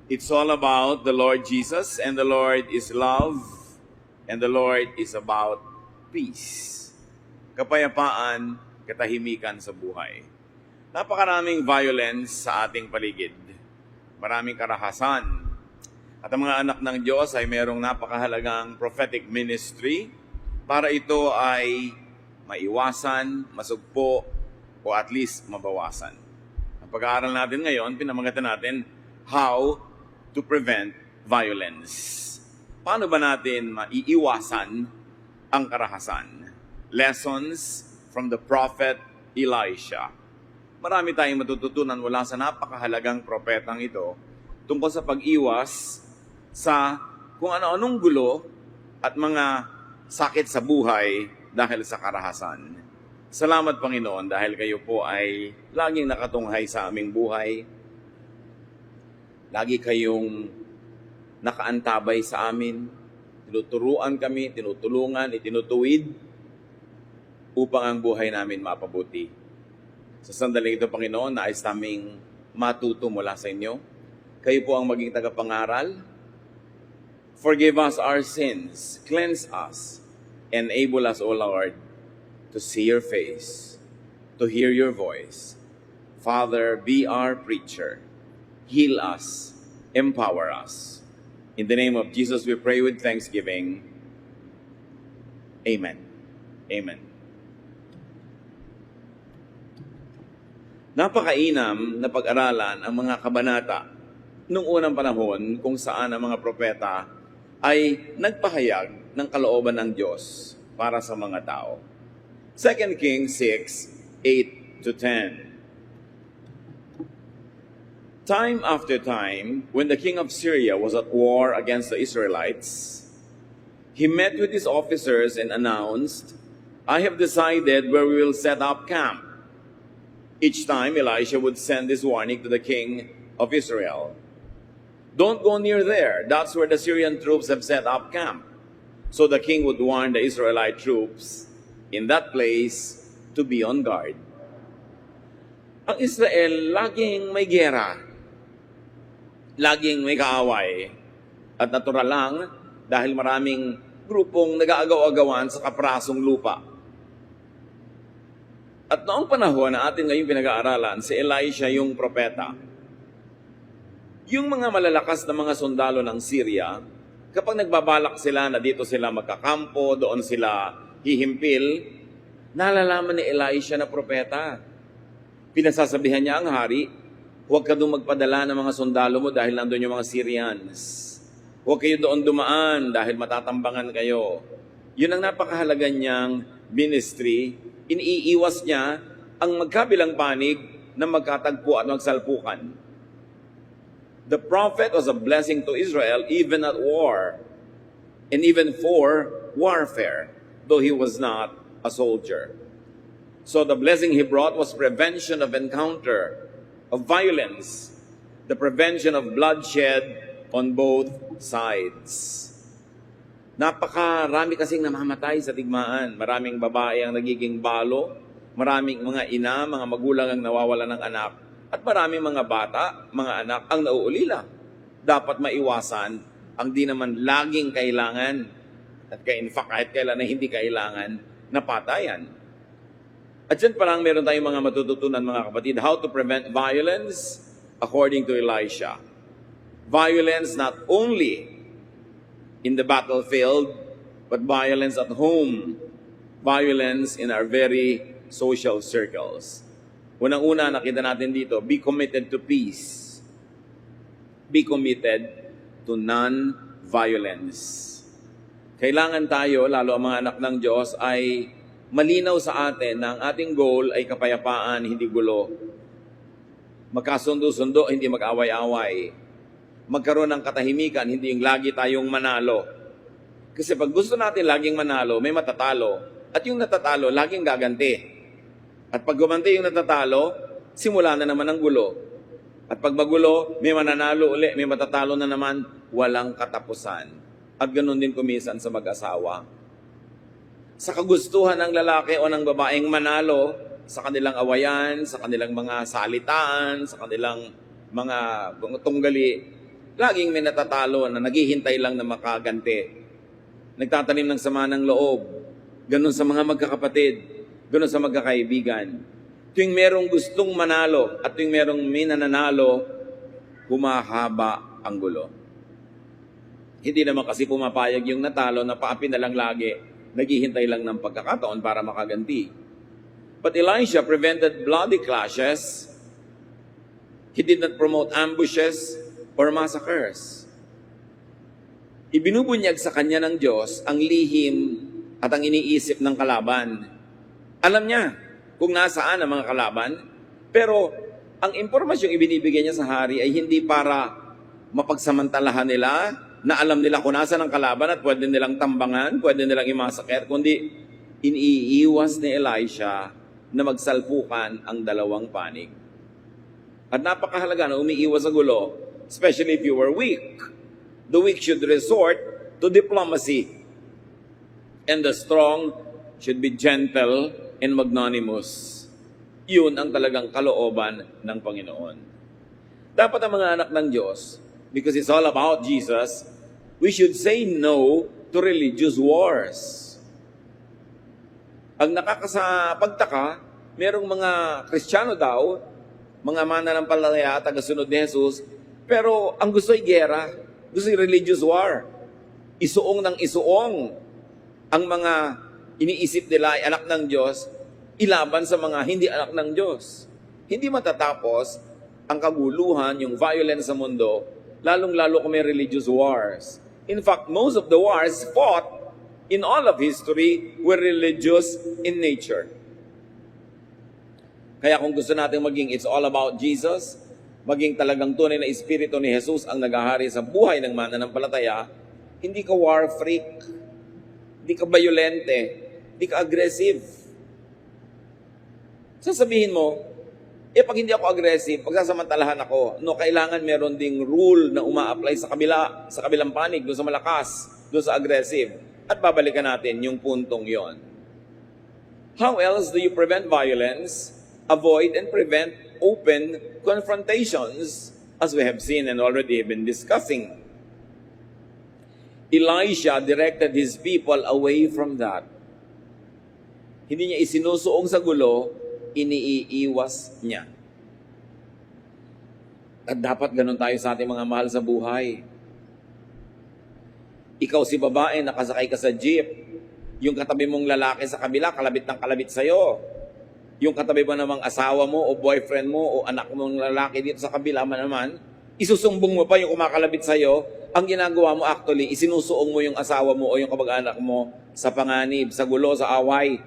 It's all about the Lord Jesus, and the Lord is love, and the Lord is about peace. Kapayapaan, katahimikan sa buhay. Napakaraming violence sa ating paligid. Maraming karahasan. At ang mga anak ng Diyos ay mayroong napakahalagang prophetic ministry para ito ay maiwasan, masugpo, o at least mabawasan. Ang pag-aaral natin ngayon, pinamagatan natin, how to prevent violence. Paano ba natin maiiwasan ang karahasan? Lessons from the prophet Elisha. Marami tayong matututunan mula sa napakahalagang propetang ito tungkol sa pag-iwas sa kung ano-anong gulo at mga sakit sa buhay dahil sa karahasan. Salamat Panginoon dahil kayo po ay laging nakatunghay sa aming buhay. Lagi kayong nakaantabay sa amin, tinuturuan kami, tinutulungan, itinutuwid upang ang buhay namin mapabuti. Sa sandaling ito, Panginoon, nais naming matuto mula sa inyo. Kayo po ang maging tagapangaral. Forgive us our sins, cleanse us, enable us, O Lord, to see your face, to hear your voice. Father, be our preacher. Heal us, empower us. In the name of Jesus, we pray with thanksgiving. Amen. Amen. Napakainam na pag-aralan ang mga kabanata noong unang panahon kung saan ang mga propeta ay nagpahayag ng kalooban ng Diyos para sa mga tao. 2 Kings 6:8-10. Time after time, when the king of Syria was at war against the Israelites, he met with his officers and announced, I have decided where we will set up camp. Each time, Elisha would send this warning to the king of Israel. Don't go near there. That's where the Syrian troops have set up camp. So the king would warn the Israelite troops in that place to be on guard. Ang Israel, laging may giyera. Laging may kaaway. At natural lang dahil maraming grupong nag-aagaw-agawan sa kaprasong lupa. At noong panahon na atin ngayon pinag-aaralan, si Elisha yung propeta. Yung mga malalakas na mga sundalo ng Syria, kapag nagbabalak sila na dito sila magkakampo, doon sila hihimpil, nalalaman ni Elisha na propeta. Pinasasabihan niya ang hari, huwag ka doon magpadala ng mga sundalo mo dahil nandun yung mga Syrians. Huwag kayo doon dumaan dahil matatambangan kayo. Yun ang napakahalaga niyang ministry. Iniiwas niya ang magkabilang panig na magkatagpo at magsalpukan. The prophet was a blessing to Israel even at war and even for warfare, though he was not a soldier. So the blessing he brought was prevention of encounter, of violence, the prevention of bloodshed on both sides. Napakarami kasing namamatay sa digmaan. Maraming babae ang nagiging balo, maraming mga ina, mga magulang ang nawawala ng anak, at maraming mga bata, mga anak ang nauulila. Dapat maiwasan ang di naman laging kailangan, at in fact kahit kailan na hindi kailangan, na patayan. At dyan pa lang meron tayong mga matututunan mga kapatid, how to prevent violence according to Elisha. Violence not only in the battlefield, but violence at home. Violence in our very social circles. Unang-una, nakita natin dito, be committed to peace. Be committed to non-violence. Kailangan tayo, lalo ang mga anak ng Diyos, ay malinaw sa atin na ang ating goal ay kapayapaan, hindi gulo. Magkasundo-sundo, hindi mag-away-away. Magkaroon ng katahimikan, hindi yung lagi tayong manalo. Kasi pag gusto natin laging manalo, may matatalo. At yung natatalo, laging gaganti. At pag gumanti yung natatalo, simula na naman ang gulo. At pag magulo, may mananalo uli, may matatalo na naman, walang katapusan. At ganun din kumisan sa mag-asawa. Sa kagustuhan ng lalaki o ng babaeng manalo, sa kanilang awayan, sa kanilang mga salitaan, sa kanilang mga tunggali, Laging may natatalo na naghihintay lang na makaganti. Nagtatanim ng sama ng loob. Ganon sa mga magkakapatid. Ganon sa magkakaibigan. Tuwing merong gustong manalo at tuwing merong may nananalo, humahaba ang gulo. Hindi naman kasi pumapayag yung natalo na paapi na lang lagi. Naghihintay lang ng pagkakataon para makaganti. But Elisha prevented bloody clashes. He did not promote ambushes or massacres. Ibinubunyag sa kanya ng Diyos ang lihim at ang iniisip ng kalaban. Alam niya kung nasaan ang mga kalaban, pero ang impormasyong ibinibigay niya sa hari ay hindi para mapagsamantalahan nila, na alam nila kung nasaan ang kalaban at pwede nilang tambangan, pwede nilang imasaker, kundi iniiwas ni Elisha na magsalpukan ang dalawang panig. At napakahalaga na umiiwas sa gulo, especially if you were weak. The weak should resort to diplomacy. And the strong should be gentle and magnanimous. Yun ang talagang kalooban ng Panginoon. Dapat ang mga anak ng Diyos, because it's all about Jesus, we should say no to religious wars. Ang nakakapagtaka, merong mga Kristiyano daw, mga mananampalataya, tagasunod ni Jesus, pero ang gusto ay gera, gusto ay religious war. Isuong ng isuong ang mga iniisip nila ay anak ng Diyos, ilaban sa mga hindi anak ng Diyos. Hindi matatapos ang kaguluhan, yung violence sa mundo, lalong-lalo kung may religious wars. In fact, most of the wars fought in all of history were religious in nature. Kaya kung gusto natin maging it's all about Jesus, maging talagang tunay na espiritu ni Jesus ang naghahari sa buhay ng mananampalataya, hindi ka war freak, hindi ka violente, hindi ka aggressive. Sasabihin mo, pag hindi ako aggressive, pagsasamantalahan ako, no, kailangan meron ding rule na uma-apply sa kabilang panig, doon sa malakas, doon sa aggressive. At babalikan natin yung puntong yon. How else do you prevent violence, avoid and prevent open confrontations, as we have seen and already have been discussing? Elisha directed his people away from that. Hindi niya isinusuong sa gulo, iniiwas niya. At dapat ganun tayo sa ating mga mahal sa buhay. Ikaw si babae, nakasakay ka sa jeep. Yung katabi mong lalaki sa kabila, kalabit ng kalabit sa'yo. Yung katabi mo namang asawa mo o boyfriend mo o anak mong lalaki dito sa kabila naman, isusumbong mo pa yung kumakalabit sa'yo. Ang ginagawa mo actually, isinusuong mo yung asawa mo o yung kamag-anak mo sa panganib, sa gulo, sa away.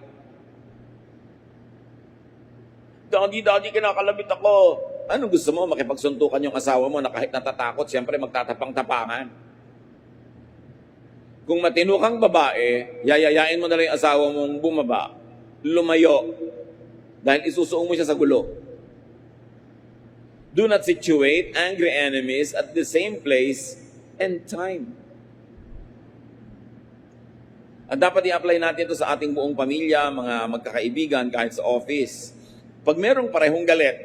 Daddy, kinakalabit ako. Anong gusto mo? Makipagsuntukan yung asawa mo na kahit natatakot, siyempre magtatapang-tapangan. Kung matino kang babae, yayayain mo na lang yung asawa mong bumaba, lumayo, dahil isusuong mo siya sa gulo. Do not situate angry enemies at the same place and time. At dapat i-apply natin ito sa ating buong pamilya, mga magkakaibigan, kahit sa office. Pag merong parehong galit,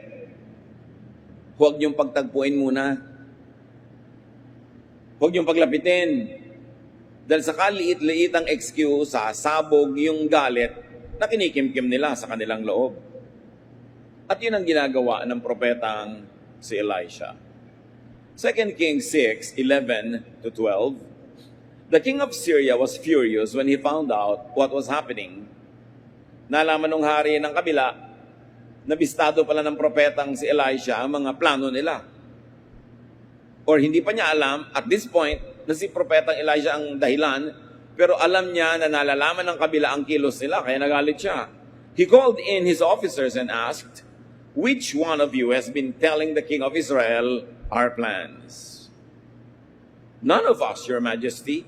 huwag niyong pagtagpuin muna. Huwag niyong paglapitin. Dahil sa kaliit-liit ang excuse, sasabog yung galit na kinikimkim nila sa kanilang loob. At yun ang ginagawa ng propetang si Elisha. 2 Kings 6:11-12. The king of Syria was furious when he found out what was happening. Nalaman ng hari ng kabila, nabistado pala ng propetang si Elisha ang mga plano nila. Or hindi pa niya alam, at this point, na si propetang Elisha ang dahilan, pero alam niya na nalalaman ng kabila ang kilos nila, kaya nagalit siya. He called in his officers and asked, "Which one of you has been telling the king of Israel our plans?" "None of us, your majesty,"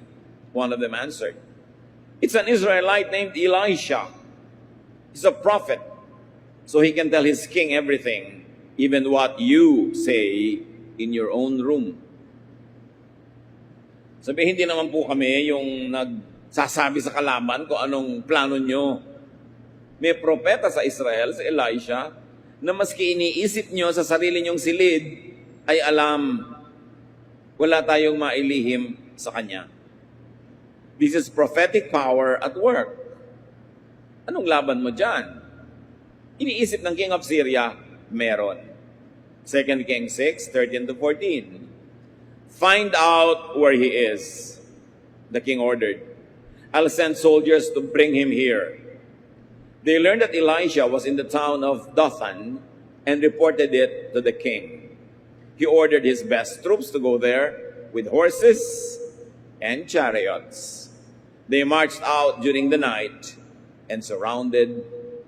one of them answered. "It's an Israelite named Elisha. He's a prophet, so he can tell his king everything, even what you say in your own room." Sabi, hindi naman po kami yung nagsasabi sa kalaban kung anong plano nyo. May propeta sa Israel, si Elisha, na maski iniisip nyo sa sarili nyong silid, ay alam wala tayong mailihim sa Kanya. This is prophetic power at work. Anong laban mo dyan? Iniisip ng king of Syria, meron. 2 Kings 6, 13-14. Find out where he is, the king ordered. I'll send soldiers to bring him here. They learned that Elisha was in the town of Dothan and reported it to the king. He ordered his best troops to go there with horses and chariots. They marched out during the night and surrounded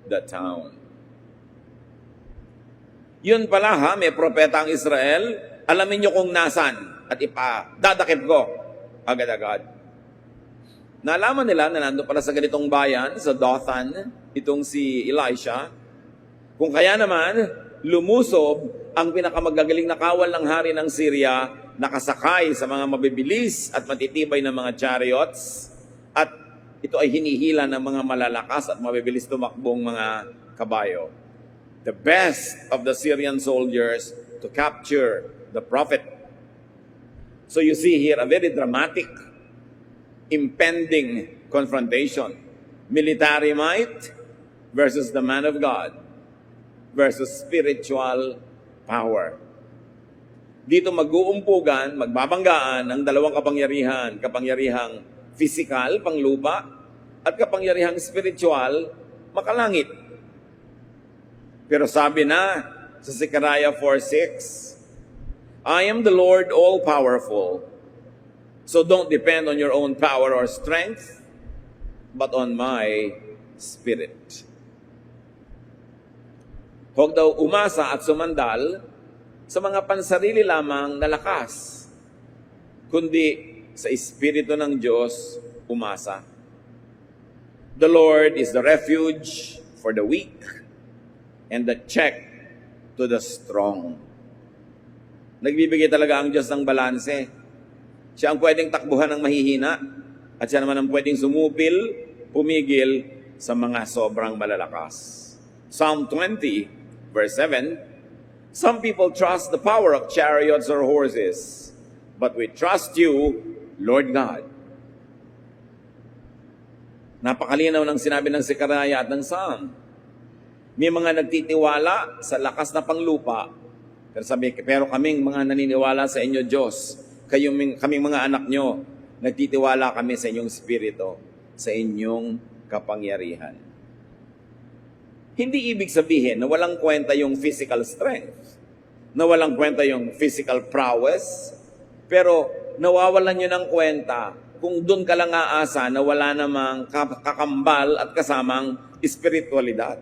the town. Yun pala ha, may propeta ang Israel. Alamin nyo kung nasan at dadakip ko agad-agad. Nalaman nila na nandun pala sa ganitong bayan, sa Dothan, itong si Elisha. Kung kaya naman, lumusob ang pinakamagagaling na kawal ng hari ng Syria, nakasakay sa mga mabibilis at matitibay na mga chariots, at ito ay hinihila ng mga malalakas at mabibilis tumakbong mga kabayo. The best of the Syrian soldiers to capture the prophet. So you see here a very dramatic, impending confrontation. Military might versus the man of God versus spiritual power. Dito mag-uumpugan, magbabanggaan ang dalawang kapangyarihan, kapangyarihang physical, panglupa, at kapangyarihang spiritual, makalangit. Pero sabi na sa Zechariah 4:6, I am the Lord all-powerful, so don't depend on your own power or strength, but on my Spirit. Huwag daw umasa at sumandal sa mga pansarili lamang na lakas, kundi sa Espiritu ng Diyos umasa. The Lord is the refuge for the weak and the check to the strong. Nagbibigay talaga ang Diyos ng balanse. Siya ang pwedeng takbuhan ng mahihina at siya naman ang pwedeng sumupil, pumigil sa mga sobrang malalakas. Psalm 20, verse 7, some people trust the power of chariots or horses, but we trust you, Lord God. Napakalinaw ng sinabi ng Zechariah at ng Psalm. May mga nagtitiwala sa lakas na panglupa, pero kaming mga naniniwala sa inyo, Diyos, kaming mga anak nyo, nagtitiwala kami sa inyong spirito, sa inyong kapangyarihan. Hindi ibig sabihin na walang kwenta yung physical strength, na walang kwenta yung physical prowess, pero nawawalan nyo ng kwenta kung doon ka lang aasa na wala namang kakambal at kasamang espiritualidad.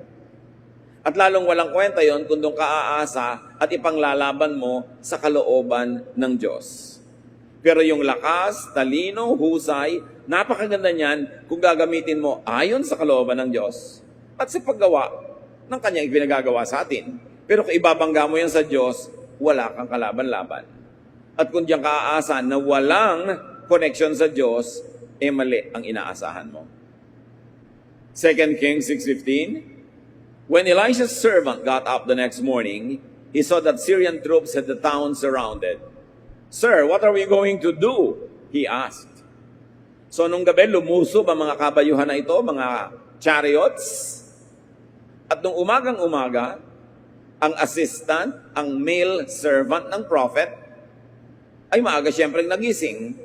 At lalong walang kwenta yon kung doon ka aasa at ipanglalaban mo sa kalooban ng Diyos. Pero yung lakas, talino, husay, napakaganda niyan kung gagamitin mo ayon sa kalooban ng Diyos at sa paggawa ng kanyang ipinagagawa sa atin. Pero kung ibabangga mo yan sa Diyos, wala kang kalaban-laban. At kung diyan ka aasa na walang connection sa Diyos, mali ang inaasahan mo. 2 Kings 6:15, when Elisha's servant got up the next morning, he saw that Syrian troops had the town surrounded. Sir, what are we going to do? He asked. So nung gabi, lumusob ang mga kabayuhan na ito, mga chariots. At nung umagang-umaga, ang assistant, ang male servant ng prophet, ay maaga siyempre nagising.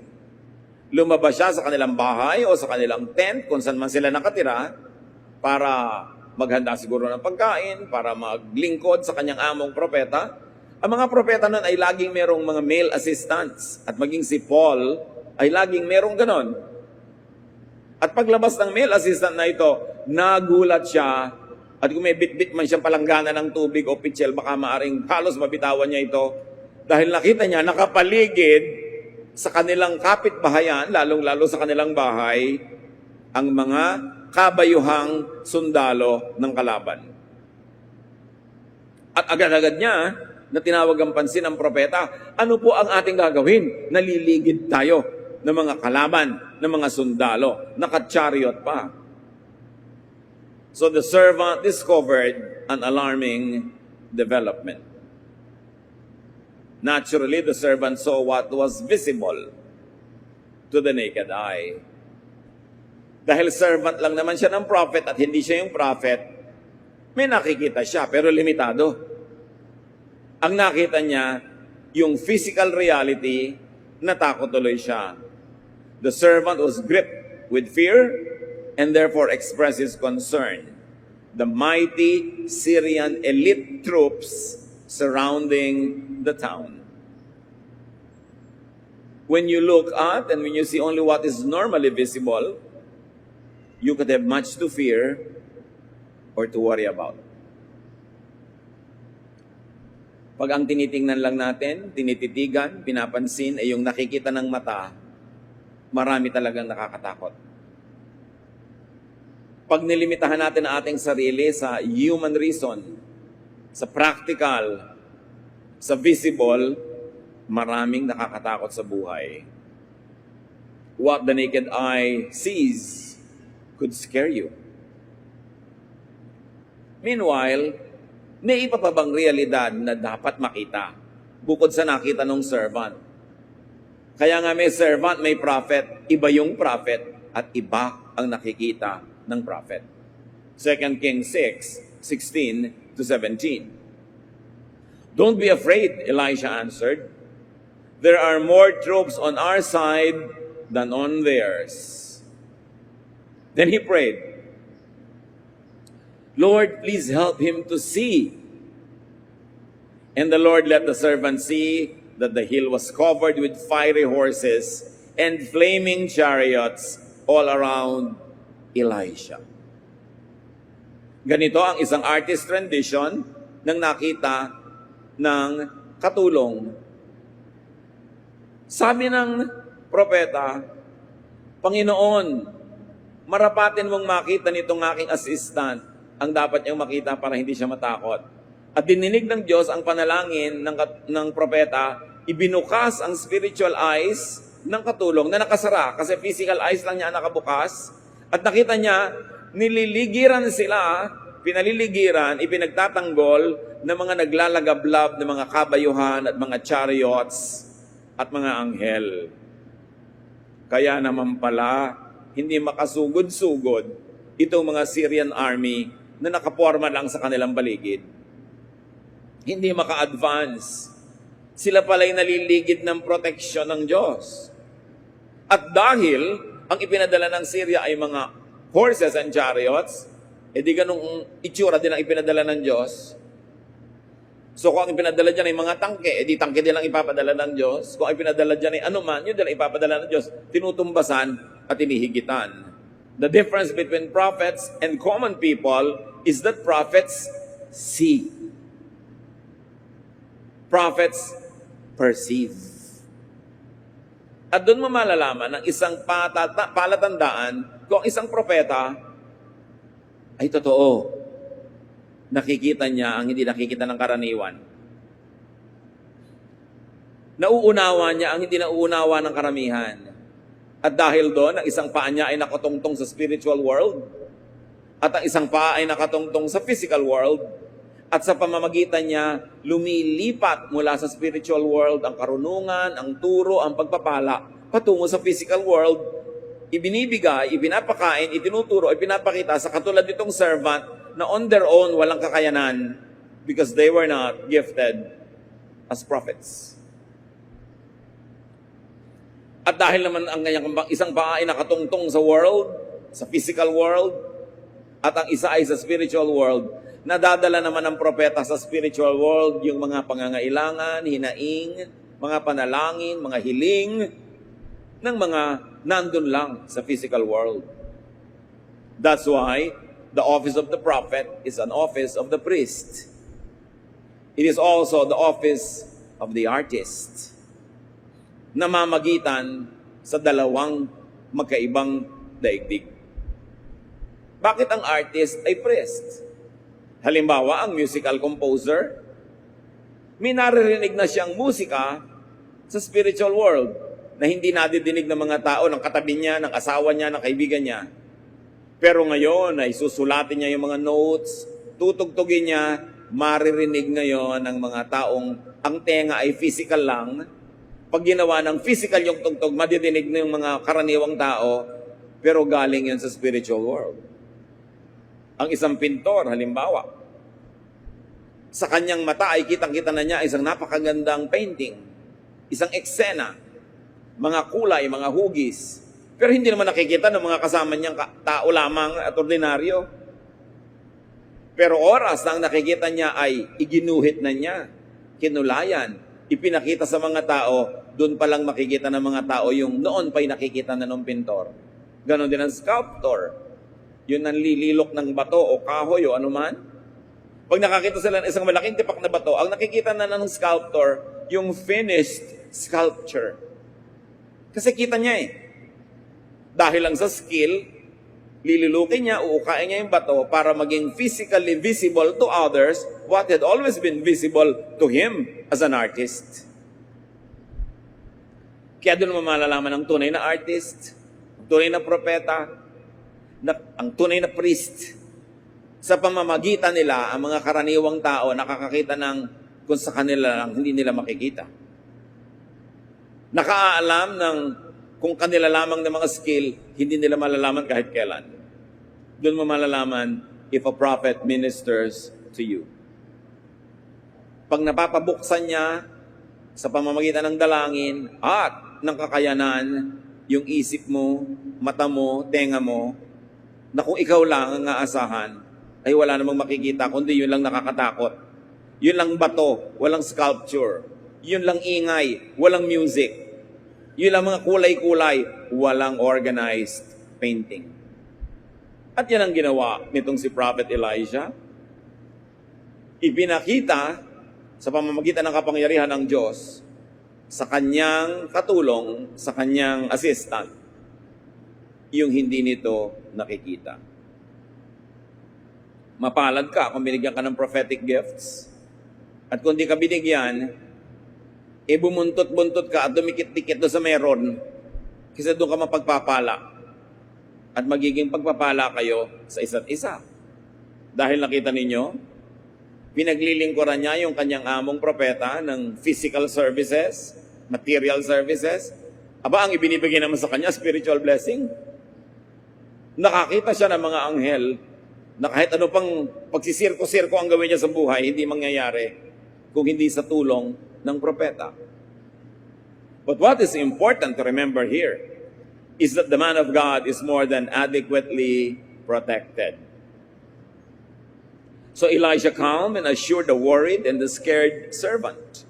Lumabas siya sa kanilang bahay o sa kanilang tent, kung saan man sila nakatira, para maghanda siguro ng pagkain, para maglingkod sa kanyang among propeta. Ang mga propeta nun ay laging merong mga male assistants. At maging si Paul ay laging merong ganon. At paglabas ng male assistant na ito, nagulat siya. At kung may bit-bit man siyang palanggana ng tubig o pitchel, baka maaring halos mabitawan niya ito. Dahil nakita niya, nakapaligid sa kanilang kapitbahayan, lalong-lalo sa kanilang bahay, ang mga kabayuhang sundalo ng kalaban. At agad-agad niya, na tinawag ang pansin ng propeta, ano po ang ating gagawin? Naliligid tayo ng mga kalaban, ng mga sundalo, naka-chariot pa. So the servant discovered an alarming development. Naturally, the servant saw what was visible to the naked eye. Dahil servant lang naman siya ng prophet at hindi siya yung prophet, may nakikita siya pero limitado. Ang nakita niya, yung physical reality, natakot tuloy siya. The servant was gripped with fear and therefore expressed his concern. The mighty Syrian elite troops surrounding the town. When you look at and when you see only what is normally visible, you could have much to fear or to worry about. Pag ang tinitingnan lang natin, tinititigan, pinapansin ay yung nakikita ng mata, marami talagang nakakatakot. Pag nilimitahan natin ang ating sarili sa human reason, sa practical, sa visible, maraming nakakatakot sa buhay. What the naked eye sees could scare you. Meanwhile, may iba pa bang realidad na dapat makita bukod sa nakita ng servant? Kaya nga may servant, may prophet, iba yung prophet at iba ang nakikita ng prophet. 2 Kings 6:16 to 17. Don't be afraid, Elisha answered. There are more troops on our side than on theirs. Then he prayed, Lord, please help him to see. And the Lord let the servant see that the hill was covered with fiery horses and flaming chariots all around Elisha. Ganito ang isang artist rendition ng nakita ng katulong. Sabi ng propeta, Panginoon, marapatin mong makita nitong aking assistant ang dapat niyang makita para hindi siya matakot. At dininig ng Diyos ang panalangin ng propeta, ibinukas ang spiritual eyes ng katulong na nakasara kasi physical eyes lang niya nakabukas. At nakita niya, nililigiran sila, pinaliligiran, ipinagtatanggol ng mga naglalagablab ng mga kabayuhan at mga chariots at mga anghel. Kaya naman pala, hindi makasugod-sugod itong mga Syrian army na nakaporma lang sa kanilang baligid. Hindi maka-advance. Sila pala'y naliligid ng proteksyon ng Diyos. At dahil ang ipinadala ng Syria ay mga horses and chariots, edi ganung itsura din ang ipinadala ng Diyos. So kung ang ipinadala dyan ay mga tangke, edi tangke din ang ipapadala ng Diyos. Kung ang ipinadala dyan ay anuman, yun din ang ipapadala ng Diyos. Tinutumbasan at inihigitan. The difference between prophets and common people is that prophets see. Prophets perceive. At doon mo malalaman ng isang palatandaan kung isang propeta ay totoo. Nakikita niya ang hindi nakikita ng karaniwan. Nauunawa niya ang hindi nauunawa ng karamihan. At dahil doon, ang isang paa niya ay nakatungtong sa spiritual world. At ang isang paa ay nakatungtong sa physical world. At sa pamamagitan niya, lumilipat mula sa spiritual world ang karunungan, ang turo, ang pagpapala, patungo sa physical world. Ibinibigay, ipinapakain, itinuturo, ipinapakita sa katulad nitong servant na on their own walang kakayanan because they were not gifted as prophets. At dahil naman ang isang paa ay nakatungtong sa world, sa physical world, at ang isa ay sa spiritual world, nadadala naman ng propeta sa spiritual world yung mga pangangailangan, hinaing, mga panalangin, mga hiling ng mga nandun lang sa physical world. That's why the office of the prophet is an office of the priest. It is also the office of the artist. Namamagitan sa dalawang magkaibang daigdig. Bakit ang artist ay priest? Halimbawa, ang musical composer, may naririnig na siyang musika sa spiritual world na hindi nadidinig ng mga tao, ng katabi niya, ng asawa niya, ng kaibigan niya. Pero ngayon ay susulatin niya yung mga notes, tutugtugin niya maririnig ngayon ng mga taong ang tenga ay physical lang. Pag ginawa ng physical yung tugtog, madidinig ng mga karaniwang tao, pero galing yan sa spiritual world. Ang isang pintor, halimbawa, sa kanyang mata ay kitang-kita na niya isang napakagandang painting, isang eksena, mga kulay, mga hugis, pero hindi naman nakikita ng mga kasama niyang tao lamang at ordinaryo. Pero oras na ang nakikita niya ay iginuhit na niya, kinulayan, ipinakita sa mga tao, doon pa lang makikita ng mga tao yung noon pa'y nakikita na ng pintor. Ganon din ang sculptor. Yun ang lililok ng bato o kahoy o anuman. Pag nakakita sila ng isang malaking tipak na bato, ang nakikita na ng sculptor, yung finished sculpture. Kasi kita niya eh. Dahil lang sa skill, lililukin niya, uukain niya yung bato para maging physically visible to others what had always been visible to him as an artist. Kaya doon mo malalaman ang tunay na artist, ang tunay na propeta, ang tunay na priest. Sa pamamagitan nila, ang mga karaniwang tao nakakakita ng kung sa kanila lang hindi nila makikita. Nakaalam ng kung kanila lamang ng mga skill, hindi nila malalaman kahit kailan. Doon mo malalaman if a prophet ministers to you. Pag napapabuksan niya sa pamamagitan ng dalangin at ng kakayanan, yung isip mo, mata mo, tenga mo, na kung ikaw lang ang aasahan, ay wala namang makikita, kundi yun lang nakakatakot. Yun lang bato, walang sculpture. Yun lang ingay, walang music. Yun lang mga kulay-kulay, walang organized painting. At yan ang ginawa nitong si Prophet Elijah. Ipinakita sa pamamagitan ng kapangyarihan ng Diyos sa kanyang katulong, sa kanyang assistant, yung hindi nito nakikita. Mapalad ka kung binigyan ka ng prophetic gifts. At kung di ka binigyan, bumuntot-buntot ka at dumikit-dikit doon sa meron kasi doon ka mapagpapala. At magiging pagpapala kayo sa isa't isa. Dahil nakita ninyo, pinaglilingkuran niya yung kanyang among propeta ng physical services, material services. Aba, ang ibinibigay naman sa kanya, spiritual blessing. Nakakita siya ng mga anghel na kahit ano pang pagsisirko-sirko ang gawin niya sa buhay, hindi mangyayari kung hindi sa tulong ng propeta. But what is important to remember here is that the man of God is more than adequately protected. So Elijah calmed and assured the worried and the scared servant.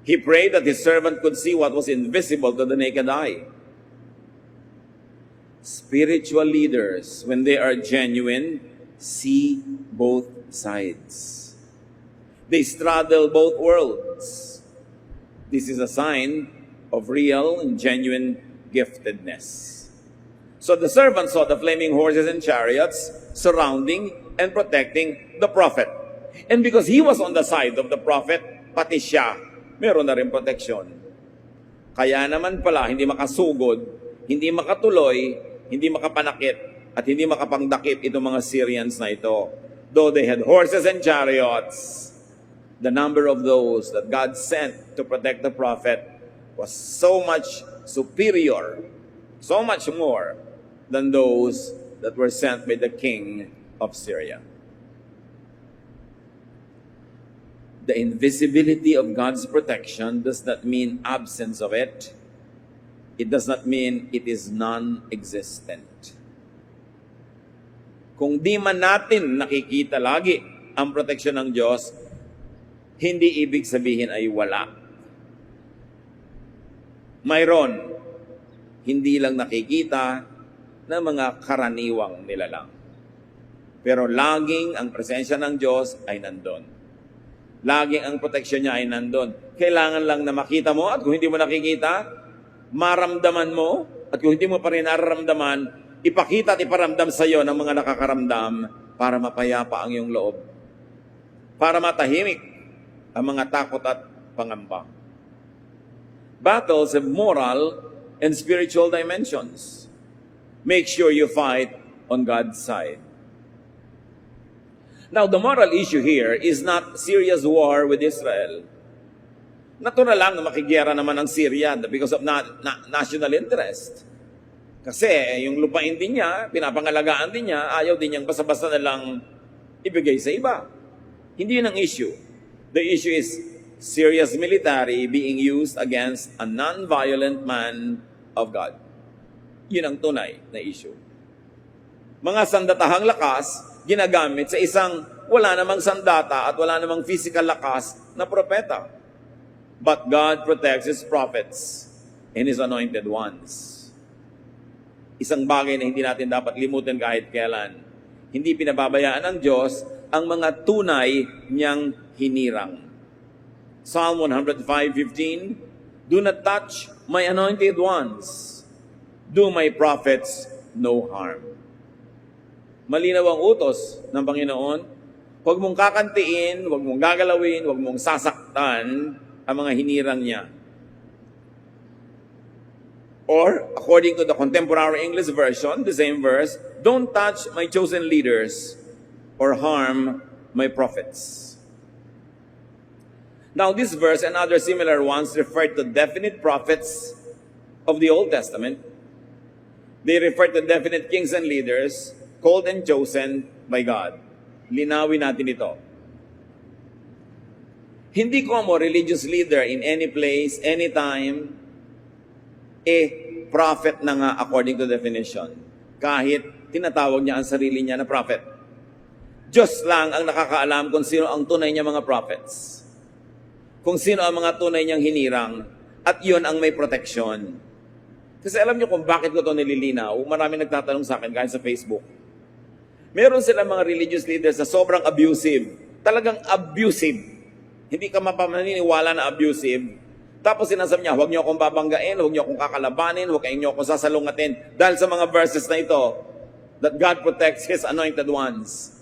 He prayed that his servant could see what was invisible to the naked eye. Spiritual leaders, when they are genuine, see both sides. They straddle both worlds. This is a sign of real and genuine giftedness. So the servant saw the flaming horses and chariots surrounding and protecting the prophet. And because he was on the side of the prophet, pati siya, meron na rin protection. Kaya naman pala, hindi makasugod, hindi makatuloy, hindi makapanakit, at hindi makapangdakip itong mga Syrians na ito. Though they had horses and chariots, the number of those that God sent to protect the prophet was so much superior, so much more than those that were sent by the king of Syria. The invisibility of God's protection does not mean absence of it. It does not mean it is non-existent. Kung di man natin nakikita lagi ang proteksyon ng Diyos, hindi ibig sabihin ay wala. Mayroon, hindi lang nakikita ng mga karaniwang nilalang. Pero laging ang presensya ng Diyos ay nandun. Laging ang proteksyon niya ay nandun. Kailangan lang na makita mo at kung hindi mo nakikita, maramdaman mo at kung hindi mo pa rin nararamdaman, ipakita at iparamdam sa iyo ng mga nakakaramdam para mapayapa ang iyong loob. Para matahimik ang mga takot at pangamba. Battles have moral and spiritual dimensions. Make sure you fight on God's side. Now, the moral issue here is not Syria's war with Israel. Natural lang na makigera naman ang Syria because of national interest. Kasi yung lupain din niya, pinapangalagaan din niya, ayaw din niyang basta-basta na lang ibigay sa iba. Hindi yun ang issue. The issue is Syria's military being used against a non-violent man of God. Yun ang tunay na issue. Mga sandatahang lakas, ginagamit sa isang wala namang sandata at wala namang physical lakas na propeta. But God protects His prophets and His anointed ones. Isang bagay na hindi natin dapat limutin kahit kailan. Hindi pinababayaan ng Diyos ang mga tunay niyang hinirang. Psalm 105:15, do not touch my anointed ones. Do my prophets no harm. Malinaw ang utos ng Panginoon. Huwag mong kakantiin, huwag mong gagalawin, huwag mong sasaktan ang mga hinirang niya. Or, according to the contemporary English version, the same verse, don't touch my chosen leaders or harm my prophets. Now, this verse and other similar ones refer to definite prophets of the Old Testament. They refer to definite kings and leaders called and chosen by God. Linawin natin ito. Hindi ko mo religious leader in any place, anytime, prophet na nga according to definition. Kahit tinatawag niya ang sarili niya na prophet. Diyos lang ang nakakaalam kung sino ang tunay niya mga prophets. Kung sino ang mga tunay niyang hinirang. At yun ang may protection. Kasi alam niyo kung bakit ko ito nililinaw, marami nagtatanong sa akin kahit sa Facebook. Meron silang mga religious leaders na sobrang abusive. Talagang abusive. Hindi ka mapamaniniwala na abusive. Tapos sinasabi niya, huwag niyo akong babanggain, huwag niyo akong kakalabanin, huwag niyo akong sasalungatin. Dahil sa mga verses na ito, that God protects His anointed ones.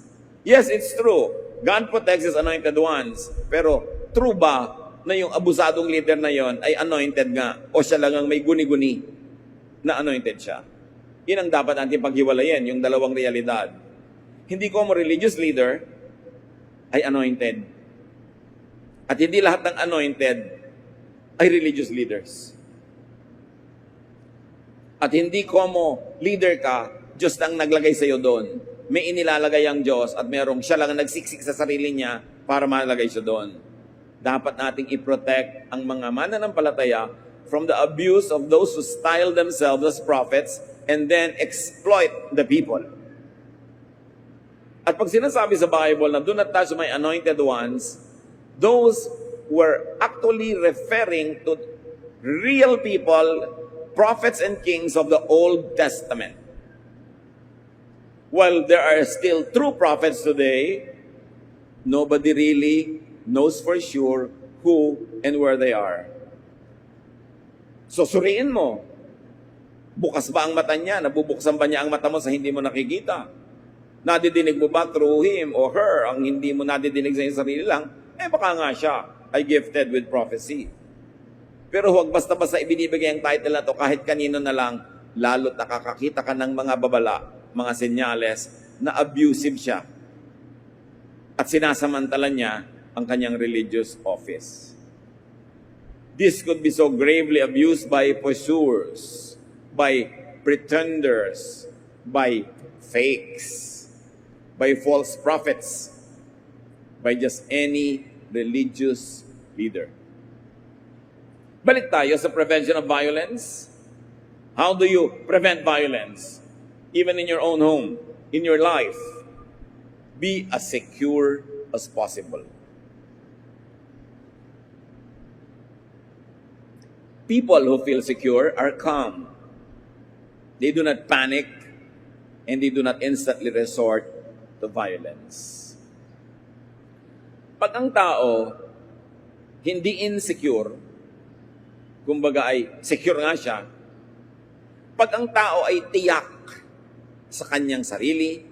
Yes, it's true. God protects His anointed ones. Pero true ba na yung abusadong leader na yon ay anointed nga? O siya lang ang may guni-guni na anointed siya? Yun ang dapat natin paghiwalayin, yung dalawang realidad. Hindi ko mo religious leader ay anointed. At hindi lahat ng anointed ay religious leaders. At hindi ko mo leader ka, Diyos lang naglagay sa iyo doon. May inilalagay ang Diyos at merong siya lang ang nagsiksik sa sarili niya para malagay siya doon. Dapat nating i-protect ang mga mananampalataya from the abuse of those who style themselves as prophets and then exploit the people. At pag sinasabi sa Bible na do not touch my anointed ones, those were actually referring to real people, prophets and kings of the Old Testament. While there are still true prophets today, nobody really knows for sure who and where they are. So suriin mo, bukas ba ang mata niya? Nabubuksan ba niya ang mata mo sa hindi mo nakikita? Nadidinig mo ba through him or her ang hindi mo nadidinig sa iyong sarili lang? Baka nga siya ay gifted with prophecy. Pero huwag basta-basta ibinibigay ang title na to kahit kanino na lang, lalo't nakakakita ka ng mga babala, mga senyales na abusive siya. At sinasamantala niya ang kanyang religious office. This could be so gravely abused by pursuers, by pretenders, by fakes, by false prophets, by just any religious leader. Balik tayo sa prevention of violence. How do you prevent violence? Even in your own home, in your life. Be as secure as possible. People who feel secure are calm. They do not panic and they do not instantly resort to violence. Pag ang tao hindi insecure, kumbaga ay secure nga siya, pag ang tao ay tiyak sa kanyang sarili,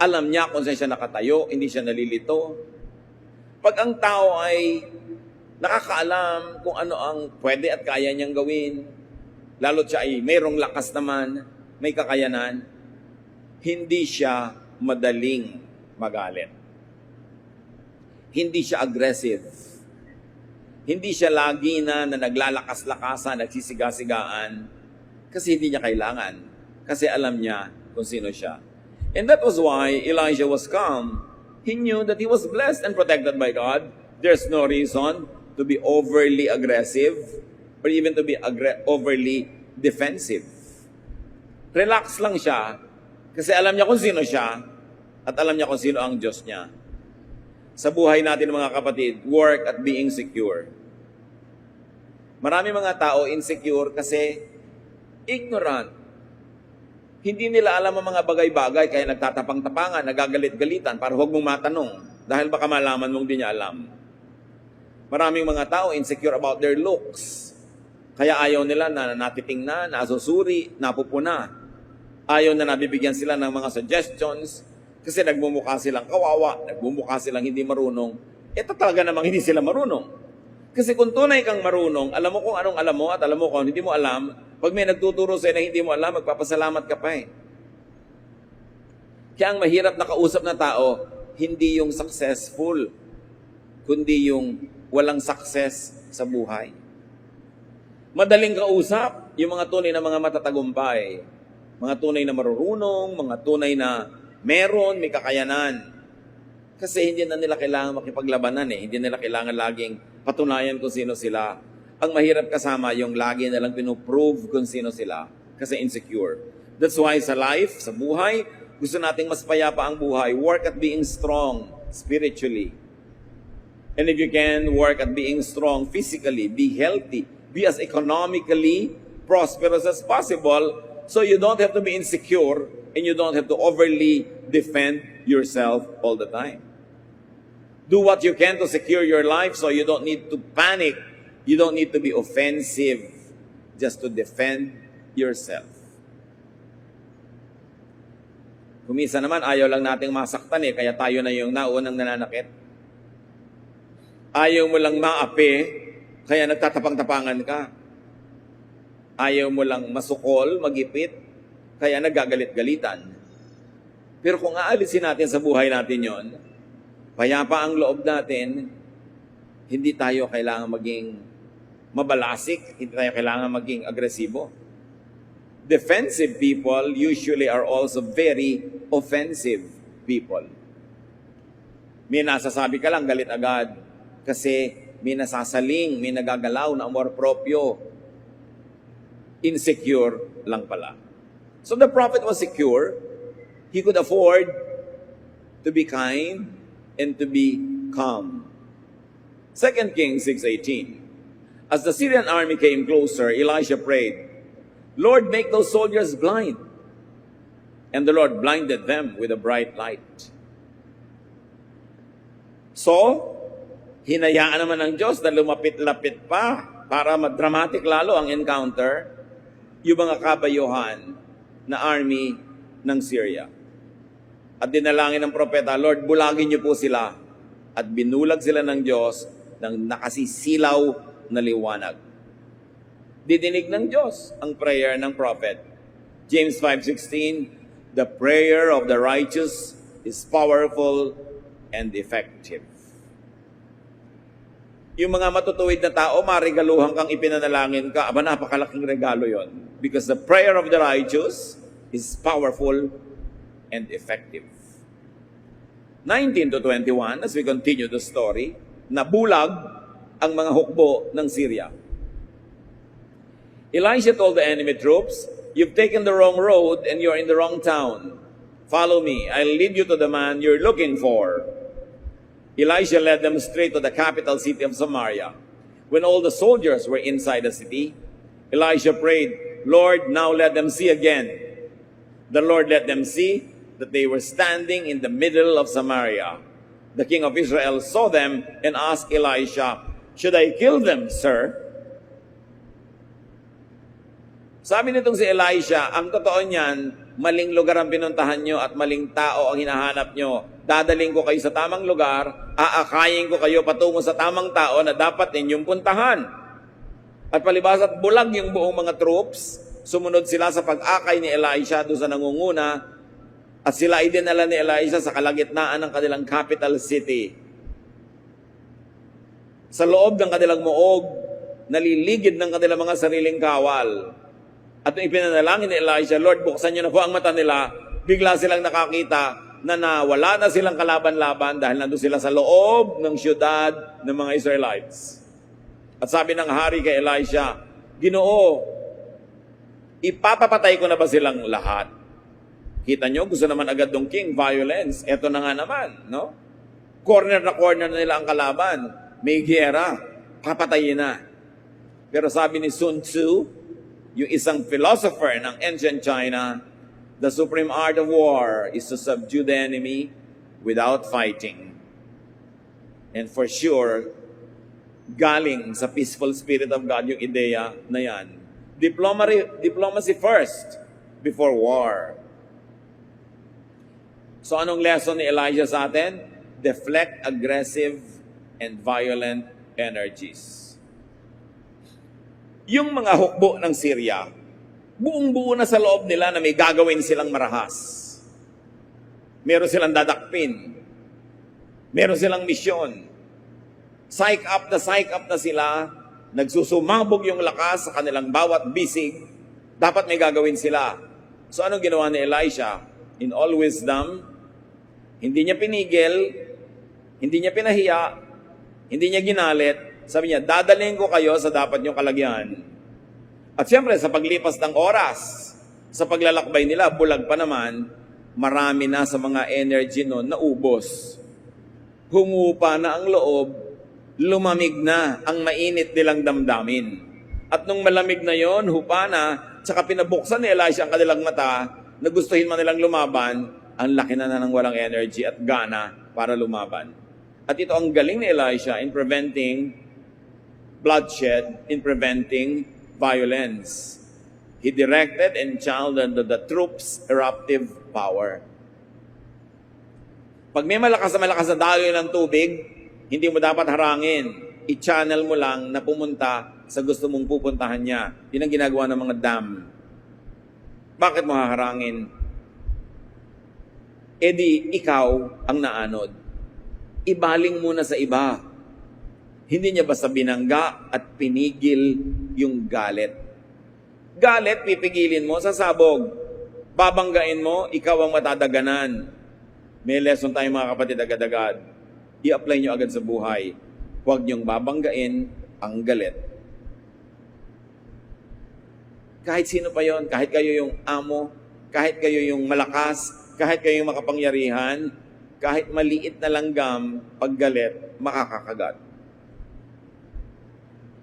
alam niya kung saan siya nakatayo, hindi siya nalilito. Pag ang tao ay nakakaalam kung ano ang pwede at kaya niyang gawin, lalo't siya ay mayroong lakas naman, may kakayanan, hindi siya madaling magalit. Hindi siya aggressive. Hindi siya lagi na naglalakas-lakasan, nagsisiga-sigaan, kasi hindi niya kailangan. Kasi alam niya kung sino siya. And that was why Elijah was calm. He knew that he was blessed and protected by God. There's no reason to be overly aggressive or even to be overly defensive. Relax lang siya kasi alam niya kung sino siya at alam niya kung sino ang Diyos niya. Sa buhay natin mga kapatid, work at being secure. Marami mga tao insecure kasi ignorant. Hindi nila alam ang mga bagay-bagay kaya nagtatapang-tapangan, nagagalit-galitan para huwag mong matanong dahil baka malaman mong di niya alam. Maraming mga tao insecure about their looks. Kaya ayaw nila na natitingnan, nasusuri, napupuna. Ayaw na nabibigyan sila ng mga suggestions kasi nagmumukha silang kawawa, nagmumukha silang hindi marunong. Ito talaga namang hindi sila marunong. Kasi kung tunay kang marunong, alam mo kung anong alam mo at alam mo kung hindi mo alam, pag may nagtuturo sa'yo na hindi mo alam, magpapasalamat ka pa eh. Kaya ang mahirap na kausap na tao, hindi yung successful, kundi yung walang success sa buhay. Madaling kausap, yung mga tunay na mga matatagumpay, mga tunay na marurunong, mga tunay na meron, may kakayanan. Kasi hindi na nila kailangan makipaglabanan eh. Hindi nila kailangan laging patunayan kung sino sila. Ang mahirap kasama yung lagi na lang pinuprove kung sino sila. Kasi insecure. That's why sa life, sa buhay, gusto nating mas payapa ang buhay. Work at being strong spiritually. And if you can, work at being strong physically. Be healthy. Be as economically prosperous as possible so you don't have to be insecure and you don't have to overly defend yourself all the time. Do what you can to secure your life so you don't need to panic. You don't need to be offensive just to defend yourself. Kumisa naman, ayaw lang nating masaktan eh, kaya tayo na yung naunang nananakit. Ayaw mo lang maapi, kaya nagtatapang-tapangan ka. Ayaw mo lang masukol, magipit, kaya nagagalit-galitan. Pero kung aalisin natin sa buhay natin yon, payapa ang loob natin, hindi tayo kailangan maging mabalasik, hindi tayo kailangan maging agresibo. Defensive people usually are also very offensive people. May nasasabi ka lang, galit agad. Kasi may nasasaling, may nagagalaw na amor proprio. Insecure lang pala. So the prophet was secure. He could afford to be kind and to be calm. 2 Kings 6:18. As the Syrian army came closer, Elisha prayed, Lord, make those soldiers blind. And the Lord blinded them with a bright light. So, hinayaan naman ng Diyos na lumapit-lapit pa para madramatic lalo ang encounter, yung mga kabayuhan na army ng Syria. At dinalangin ng propeta, Lord, bulagin niyo po sila. At binulag sila ng Diyos ng nakasisilaw na liwanag. Didinig ng Diyos ang prayer ng prophet. James 5:16, the prayer of the righteous is powerful and effective. Yung mga matutuwid na tao, marigaluhan kang ipinanalangin ka, aba napakalaking regalo yon. Because the prayer of the righteous is powerful and effective. 19 to 21, as we continue the story, nabulag ang mga hukbo ng Syria. Elisha told the enemy troops, you've taken the wrong road and you're in the wrong town. Follow me, I'll lead you to the man you're looking for. Elisha led them straight to the capital city of Samaria. When all the soldiers were inside the city, Elisha prayed, Lord, now let them see again. The Lord let them see that they were standing in the middle of Samaria. The king of Israel saw them and asked Elisha, should I kill them, sir? Sabi nitong si Elisha, ang totoo niyan, maling lugar ang pinuntahan nyo at maling tao ang hinahanap nyo. Dadaling ko kayo sa tamang lugar, aakayin ko kayo patungo sa tamang tao na dapat ninyong puntahan. At palibas at bulag yung buong mga troops, sumunod sila sa pag-akay ni Elisha doon sa nangunguna At sila ay dinala ni Elisha sa kalagitnaan ng kanilang capital city. Sa loob ng kanilang muog, naliligid ng kanilang mga sariling kawal. At nung ipinanalangin ni Elisha, Lord, buksan niyo na po ang mata nila, bigla silang nakakita na nawala na silang kalaban-laban dahil nandun sila sa loob ng syudad ng mga Israelites. At sabi ng hari kay Elisha, Ginoo, ipapapatay ko na ba silang lahat? Kita nyo, gusto naman agad ng king, violence. Eto na nga naman, no? Corner na corner na nila ang kalaban. May giyera, papatayin na. Pero sabi ni Sun Tzu, yung isang philosopher ng ancient China, the supreme art of war is to subdue the enemy without fighting. And for sure, galing sa peaceful spirit of God yung ideya na yan. Diplomacy first before war. So anong lesson ni Elijah sa atin? Deflect aggressive and violent energies. Yung mga hukbo ng Syria, buong-buo na sa loob nila na may gagawin silang marahas. Meron silang dadakpin. Meron silang misyon. Psych up na sila. Nagsusumabog yung lakas sa kanilang bawat bisig. Dapat may gagawin sila. So anong ginawa ni Elisha? In all wisdom, hindi niya pinigil, hindi niya pinahiya, hindi niya ginalit. Sabi niya, dadalhin ko kayo sa dapat niyong kalagyan. At siyempre, sa paglipas ng oras, sa paglalakbay nila, bulag pa naman, marami na sa mga energy noon na ubos. Humupa na ang loob, lumamig na ang mainit nilang damdamin. At nung malamig na yon, hupa na, tsaka pinabuksan ni Elisha ang kanilang mata, na gustuhin man nilang lumaban, ang laki na ng walang energy at gana para lumaban. At ito ang galing ni Elisha in preventing bloodshed, in preventing violence. He directed and channeled the troops' eruptive power. Pag may malakas na daloy ng tubig, hindi mo dapat harangin. I-channel mo lang na pumunta sa gusto mong pupuntahan niya. Yun ang ginagawa ng mga dam. Bakit mo haharangin? E di, ikaw ang naanod. Ibaling muna sa iba. Hindi niya basta binangga at pinigil yung galit. Galit, pipigilin mo sa sabog. Babanggain mo, ikaw ang matadaganan. May lesson tayo mga kapatid agad-agad. I-apply nyo agad sa buhay. Huwag niyong babanggain ang galit. Kahit sino pa yon, kahit kayo yung amo, kahit kayo yung malakas, kahit kayo yung makapangyarihan, kahit maliit na langgam, paggalit, makakakagat.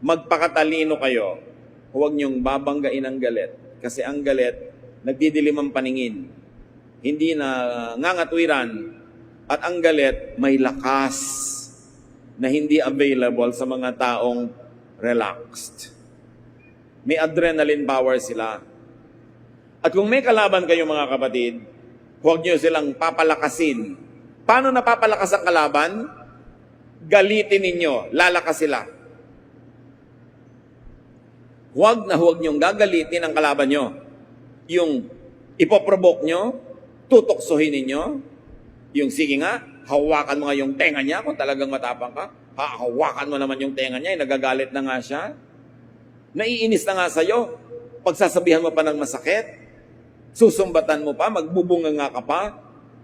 Magpakatalino kayo. Huwag niyong babanggain ang galit. Kasi ang galit, nagdidilim ang paningin. Hindi na ngangatwiran. At ang galit, may lakas na hindi available sa mga taong relaxed. May adrenaline power sila. At kung may kalaban kayo mga kapatid, huwag niyo silang papalakasin. Paano napapalakas ang kalaban? Galitin ninyo, lalakas sila. Huwag niyong gagalitin ang kalaban nyo. Yung ipoprovoke nyo, tutoksohin ninyo, yung sige nga, hawakan mo nga yung tenga niya kung talagang matapang ka. Hawakan mo naman yung tenga niya, nagagalit na nga siya. Naiinis na nga sa'yo. Pagsasabihan mo pa ng masakit, susumbatan mo pa, magbubunga nga ka pa,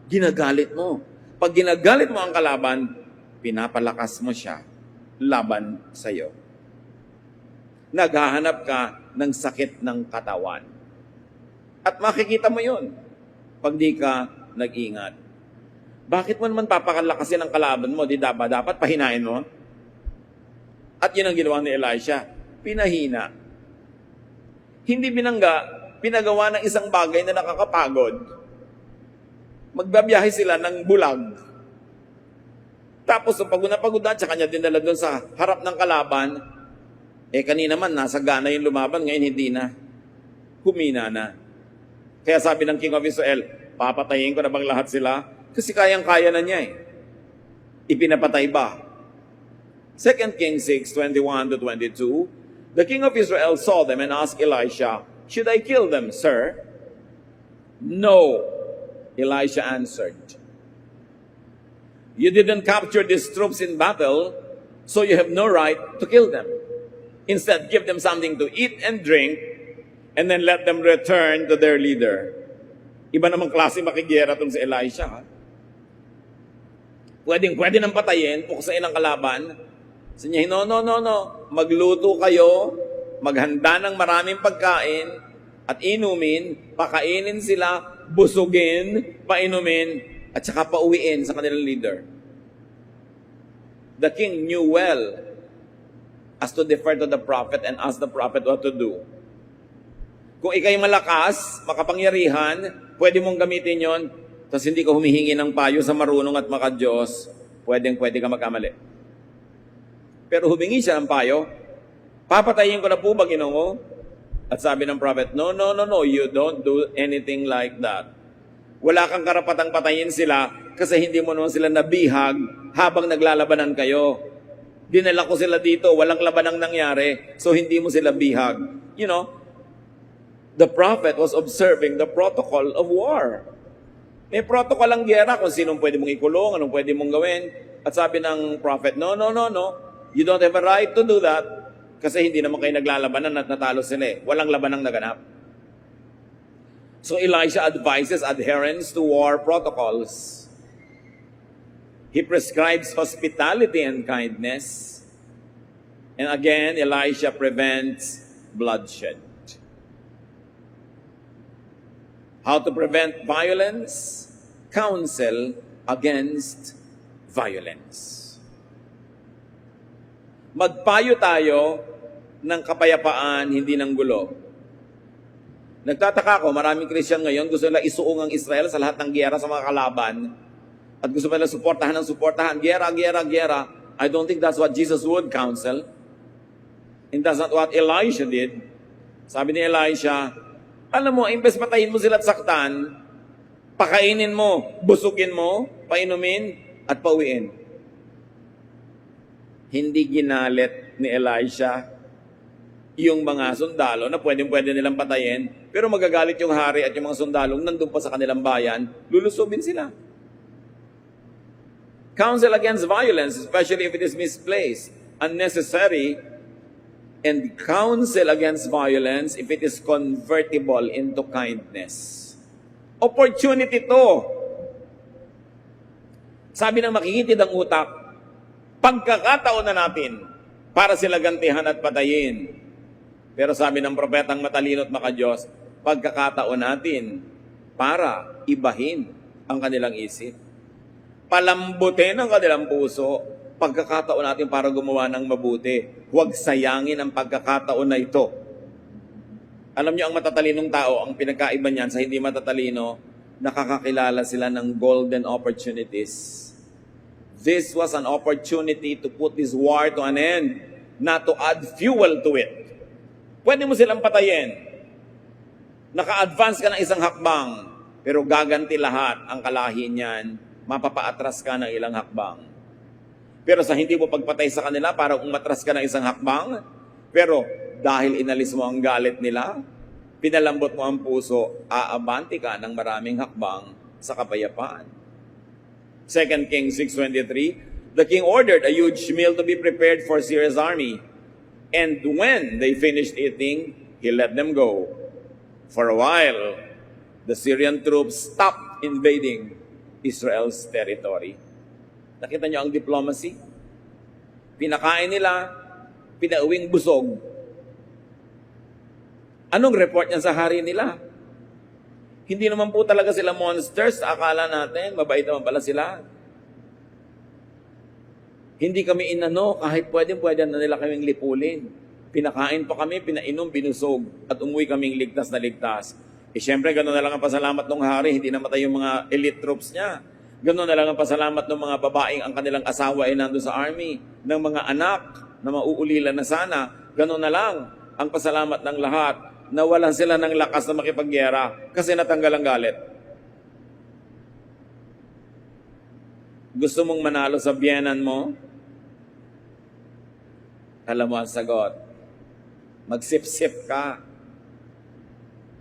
ginagalit mo. Pag ginagalit mo ang kalaban, pinapalakas mo siya laban sa'yo. Naghahanap ka ng sakit ng katawan. At makikita mo yun pag di ka nag-ingat. Bakit mo naman papakalakasin ang kalaban mo? Di dapat pahinain mo? At yun ang ginawa ni Elisha. Pinahina. Hindi binangga, pinagawa ng isang bagay na nakakapagod. Magbabiyahe sila ng bulag. Tapos, pagod na pagod na, tsaka niya dinala doon sa harap ng kalaban, kanina man, nasa gana yung lumaban, ngayon hindi na. Humina na. Kaya sabi ng King of Israel, papatayin ko na bang lahat sila? Kasi kayang-kaya na niya Ipinapatay ba? 2 Kings 6:21-22, the king of Israel saw them and asked Elisha, should I kill them, sir? No, Elisha answered, "You didn't capture these troops in battle, so you have no right to kill them. Instead, give them something to eat and drink, and then let them return to their leader." Iba namang klase makigera itong si Elisha. Ha? Pwede nang patayin, puksain ang kalaban. Sabi niya, no. Magluto kayo, maghanda ng maraming pagkain, at inumin, pakainin sila, busugin, painumin, at saka pauwiin sa kanilang leader. The king knew well as to defer to the prophet and ask the prophet what to do. Kung ikay malakas, makapangyarihan, pwede mong gamitin yon, tapos hindi ka humihingi ng payo sa marunong at maka-Diyos, pwede ka magkamali. Pero humingi siya ng payo, papatayin ko na po ba, Ginoo? At sabi ng prophet, no, you don't do anything like that. Wala kang karapatang patayin sila kasi hindi mo naman sila nabihag habang naglalabanan kayo. Dinala ko sila dito, walang labanang nangyari, so hindi mo sila bihag. You know, the prophet was observing the protocol of war. May protocol ang giyera kung sinong pwede mong ikulong, anong pwede mong gawin. At sabi ng prophet, no, you don't have a right to do that. Kasi hindi naman kayo naglalabanan at natalo sila eh. Walang labanang naganap. So Elisha advises adherence to war protocols. He prescribes hospitality and kindness. And again, Elisha prevents bloodshed. How to prevent violence? Counsel against violence. Magpayo tayo ng kapayapaan, hindi ng gulo. Nagtataka ko, maraming Christian ngayon, gusto nila isuong ang Israel sa lahat ng giyera sa mga kalaban. At gusto nila suportahan. Giyera. I don't think that's what Jesus would counsel. And that's not what Elisha did. Sabi ni Elisha, alam mo, imbes patayin mo sila at saktan, pakainin mo, busugin mo, painumin, at pauwiin. Hindi ginalit ni Elisha yung mga sundalo na pwede nilang patayin, pero magagalit yung hari at yung mga sundalong nandun pa sa kanilang bayan, lulusubin sila. Counsel against violence, especially if it is misplaced, unnecessary, and counsel against violence if it is convertible into kindness. Opportunity to. Sabi ng makikitid ang utak, pagkakataon na natin para sila gantihan at patayin. Pero sabi ng propetang matalino at maka-Diyos, pagkakataon natin para ibahin ang kanilang isip. Palambutin ang kanilang puso, pagkakataon natin para gumawa ng mabuti. Huwag sayangin ang pagkakataon na ito. Alam niyo, ang matatalinong tao, ang pinagkaiba niyan sa hindi matatalino, nakakakilala sila ng golden opportunities. This was an opportunity to put this war to an end, not to add fuel to it. Pwede mo silang patayin. Naka-advance ka ng isang hakbang, pero gaganti lahat ang kalahi niyan, mapapaatras ka ng ilang hakbang. Pero sa hindi mo pagpatay sa kanila para umatras ka ng isang hakbang, pero dahil inalis mo ang galit nila, pinalambot mo ang puso, aabanti ka ng maraming hakbang sa kapayapaan. 2 Kings 6:23, the king ordered a huge meal to be prepared for Syria's army. And when they finished eating, he let them go. For a while, the Syrian troops stopped invading Israel's territory. Nakita niyo ang diplomacy? Pinakain nila, pinauwing busog. Anong report niya sa hari nila? Hindi naman po talaga sila monsters. Akala natin, mabait naman pala sila. Hindi kami inano, kahit pwede na nila kaming lipulin. Pinakain pa kami, pinainom, binusog, at umuwi kaming ligtas na ligtas. Siyempre, gano'n na lang ang pasalamat ng hari, hindi namatay yung mga elite troops niya. Gano'n na lang ang pasalamat ng mga babaeng ang kanilang asawa ay nandun sa army, ng mga anak na mauulilan na sana. Gano'n na lang ang pasalamat ng lahat, na walan sila ng lakas na makipagyera kasi natanggal ang galit. Gusto mong manalo sa biyenan mo? Alam mo ang sagot. Magsip-sip ka.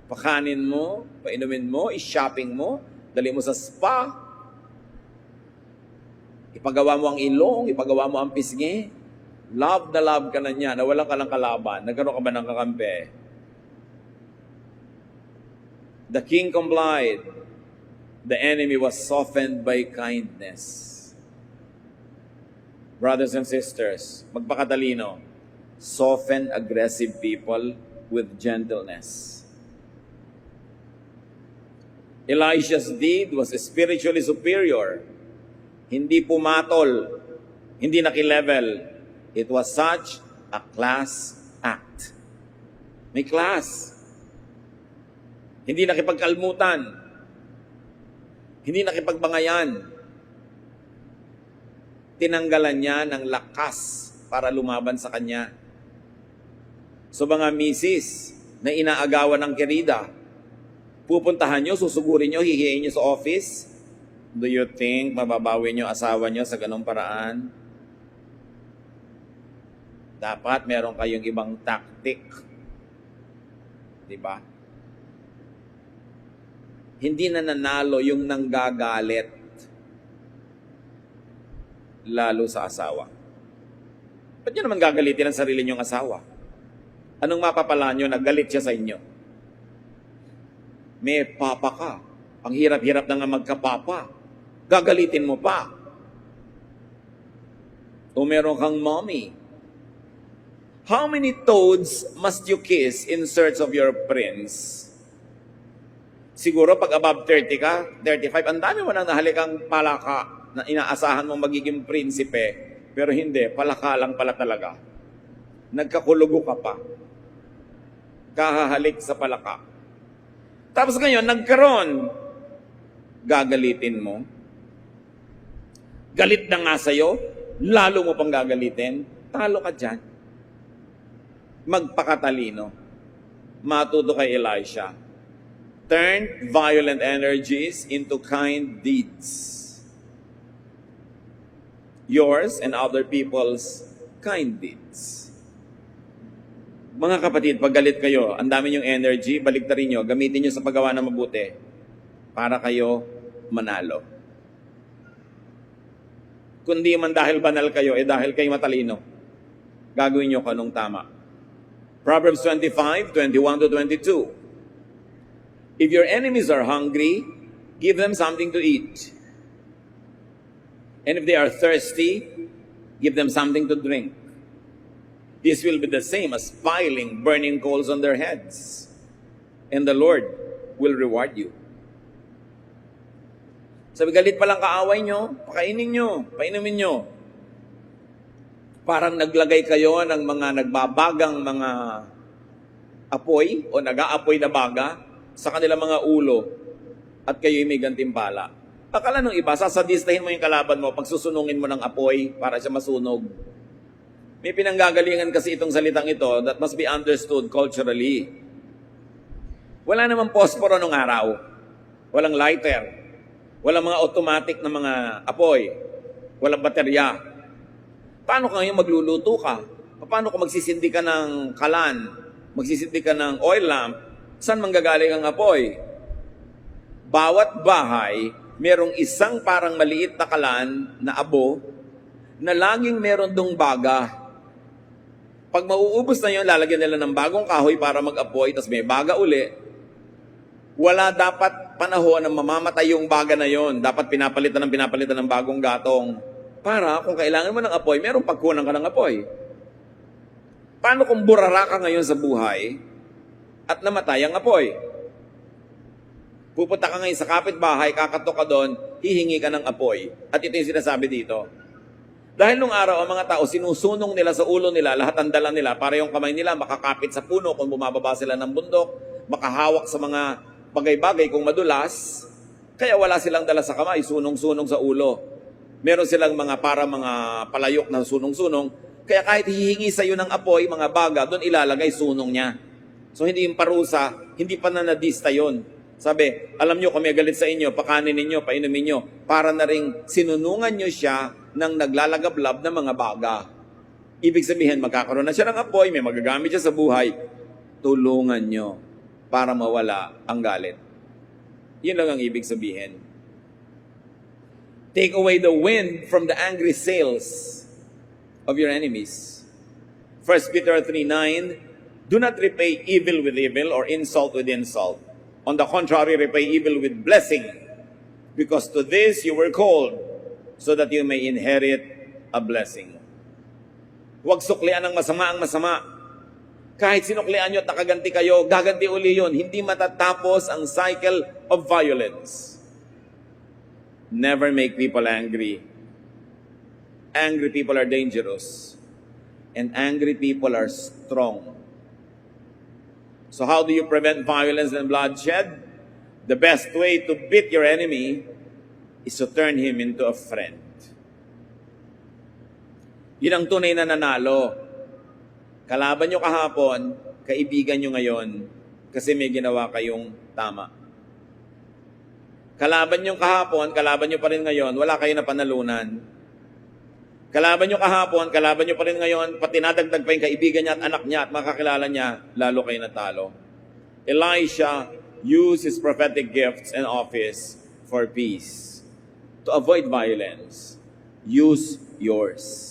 Pakanin mo, painumin mo, i-shopping mo, dali mo sa spa, ipagawa mo ang ilong, ipagawa mo ang pisngi, love na love ka na niya, nawala ka ng kalaban, nagkaroon ka ba ng kakampi? The king complied. The enemy was softened by kindness. Brothers and sisters, magpakatalino. Soften aggressive people with gentleness. Elisha's deed was spiritually superior. Hindi pumatol, hindi nakilevel. It was such a class act. May class. Hindi nakipagkalmutan. Hindi nakipagbangayan. Tinanggalan niya ng lakas para lumaban sa kanya. So mga misis na inaagawan ng kerida, pupuntahan nyo, susugurin nyo, hihiyain nyo sa office. Do you think mababawi nyo asawa nyo sa ganong paraan? Dapat meron kayong ibang tactic. Diba? Hindi na nanalo yung nanggagalit. Lalo sa asawa. Ba't nyo naman gagalitin ang sarili nyong asawa? Anong mapapala nyo na galit siya sa inyo? May papa ka. Ang hirap-hirap na nga magkapapa. Gagalitin mo pa. O meron kang mommy. How many toads must you kiss in search of your prince? Siguro pag above 30 ka, 35, ang dami mo nang nahalikang palaka na inaasahan mong magiging prinsipe, pero hindi, palaka lang pala talaga. Nagkakulugo ka pa. Kahahalik sa palaka. Tapos ngayon, nagkaroon, gagalitin mo. Galit na nga sa'yo, lalo mo pang gagalitin, talo ka dyan. Magpakatalino. Matuto kay Elisha. Turn violent energies into kind deeds. Yours and other people's kind deeds. Mga kapatid, pag galit kayo, ang dami yung energy, baliktarin nyo, gamitin nyo sa paggawa ng mabuti para kayo manalo. Kundi man dahil banal kayo, dahil kayo matalino. Gagawin nyo kung anong tama. Proverbs 25, 21 to 22. If your enemies are hungry, give them something to eat. And if they are thirsty, give them something to drink. This will be the same as piling burning coals on their heads. And the Lord will reward you. Sabi, galit palang kaaway nyo, pakainin nyo, painumin nyo. Parang naglagay kayo ng mga nagbabagang mga apoy o nag-aapoy na baga sa kanilang mga ulo at kayo'y may gantimpala. Akala nung iba, sasadistahin mo yung kalaban mo, pagsusunungin mo ng apoy para siya masunog. May pinanggagalingan kasi itong salitang ito that must be understood culturally. Wala namang posporo nung araw. Walang lighter. Walang mga automatic na mga apoy. Walang baterya. Paano ka ngayon magluluto ka? Paano kung magsisindi ka ng kalan? Magsisindi ka ng oil lamp? Saan manggagaling ang apoy? Bawat bahay, merong isang parang maliit na kalan na abo na laging meron dong baga. Pag mauubos na yun, lalagyan nila ng bagong kahoy para mag-apoy, tapos may baga uli. Wala dapat panahon na mamamatay yung baga na yon. Dapat pinapalitan ng bagong gatong. Para kung kailangan mo ng apoy, merong pagkunan ka ng apoy. Paano kung burara ka ngayon sa buhay at namatay ang apoy? Pupunta ka ngayon sa kapitbahay, kakatok ka doon, hihingi ka ng apoy. At ito yung sinasabi dito. Dahil nung araw, ang mga tao, sinusunong nila sa ulo nila, lahat ang dala nila, para yung kamay nila makakapit sa puno kung bumababa sila ng bundok, makahawak sa mga bagay-bagay kung madulas, kaya wala silang dala sa kamay, sunong-sunong sa ulo. Meron silang mga palayok na sunong-sunong, kaya kahit hihingi sa iyo ng apoy, mga baga, doon ilalagay sunong niya. So hindi yung parusa, hindi pa nanadista yun. Sabi, alam nyo kung may galit sa inyo, pakanin ninyo, painumin nyo, para na rin sinunungan nyo siya ng naglalagablab na mga baga. Ibig sabihin, magkakaroon na siya ng apoy, may magagamit siya sa buhay, tulungan nyo para mawala ang galit. Yun lang ang ibig sabihin. Take away the wind from the angry sails of your enemies. 1 Peter 3:9, do not repay evil with evil or insult with insult. On the contrary, repay evil with blessing, because to this you were called, so that you may inherit a blessing. Huwag suklian ng masama ang masama. Kahit sinuklian nyo at nakaganti kayo, gaganti uli yun. Hindi matatapos ang cycle of violence. Never make people angry. Angry people are dangerous. And angry people are strong. So how do you prevent violence and bloodshed? The best way to beat your enemy is to turn him into a friend. Yun ang tunay na nanalo. Kalaban nyo kahapon, kaibigan nyo ngayon, kasi may ginawa kayong tama. Kalaban nyo kahapon, kalaban nyo pa rin ngayon, wala kayo na panalunan. Kalaban nyo kahapon, kalaban nyo pa rin ngayon, pati nadagdag pa yung kaibigan niya at anak niya at makakilala niya, lalo kayo natalo. Elisha used his prophetic gifts and office for peace. To avoid violence, use yours.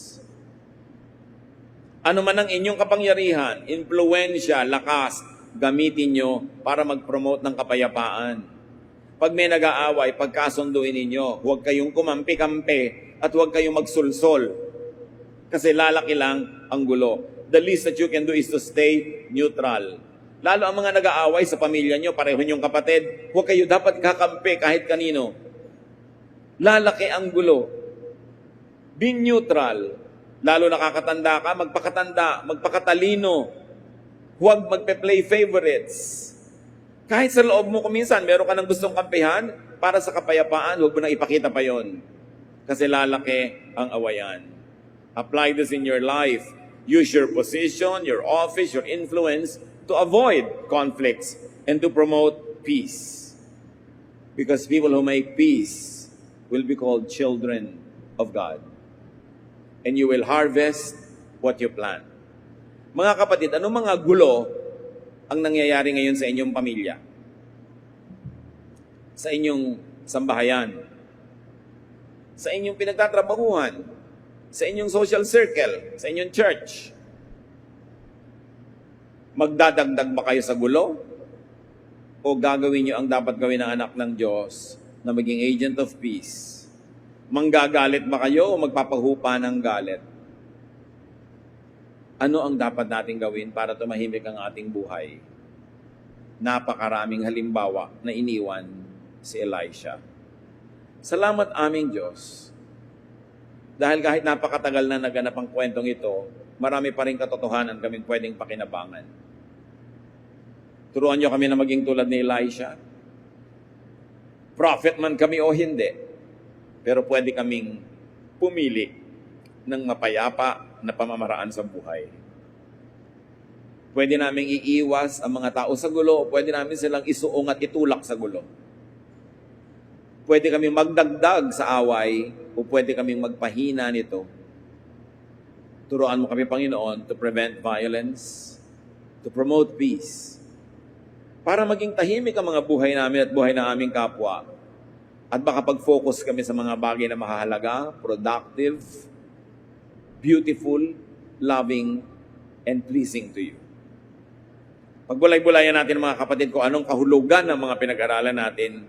Ano man ang inyong kapangyarihan, impluwensya, lakas, gamitin nyo para mag-promote ng kapayapaan. Pag may nag-aaway, pagkasunduin ninyo, huwag kayong kumampi-kampi at huwag kayong magsulsol. Kasi lalaki lang ang gulo. The least that you can do is to stay neutral. Lalo ang mga nag-aaway sa pamilya nyo, pareho nyong kapatid, huwag kayo dapat kakampi kahit kanino. Lalaki ang gulo. Be neutral. Lalo nakakatanda ka, magpakatalino. Huwag magpe-play favorites. Kahit sa loob mo kuminsan, meron ka ng gustong kampihan, para sa kapayapaan, huwag mo nang ipakita pa yon. Kasi lalaki ang awayan. Apply this in your life. Use your position, your office, your influence to avoid conflicts and to promote peace. Because people who make peace will be called children of God. And you will harvest what you plant. Mga kapatid, anong mga gulo ang nangyayari ngayon sa inyong pamilya? Sa inyong sambahayan? Sa inyong pinagtatrabahuhan? Sa inyong social circle? Sa inyong church? Magdadagdag ba kayo sa gulo? O gagawin nyo ang dapat gawin ng anak ng Diyos na maging agent of peace? Manggagalit ba kayo o magpapahupa ng galit? Ano ang dapat nating gawin para tumahimik ang ating buhay? Napakaraming halimbawa na iniwan si Elisha. Salamat aming Diyos. Dahil kahit napakatagal na naganap ang kwentong ito, marami pa rin katotohanan kaming pwedeng pakinabangan. Turuan niyo kami na maging tulad ni Elisha. Prophet man kami o hindi, pero pwede kaming pumili ng mapayapa na pamamaraan sa buhay. Pwede naming iiwas ang mga tao sa gulo, pwede namin silang isuong at itulak sa gulo. Pwede kaming magdagdag sa away, o pwede kaming magpahina nito. Turuan mo kami, Panginoon, to prevent violence, to promote peace, para maging tahimik ang mga buhay namin at buhay ng aming kapwa. At makapag-focus kami sa mga bagay na mahalaga, productive, beautiful, loving, and pleasing to you. Pagbulay-bulayan natin mga kapatid ko, anong kahulugan ng mga pinag-aralan natin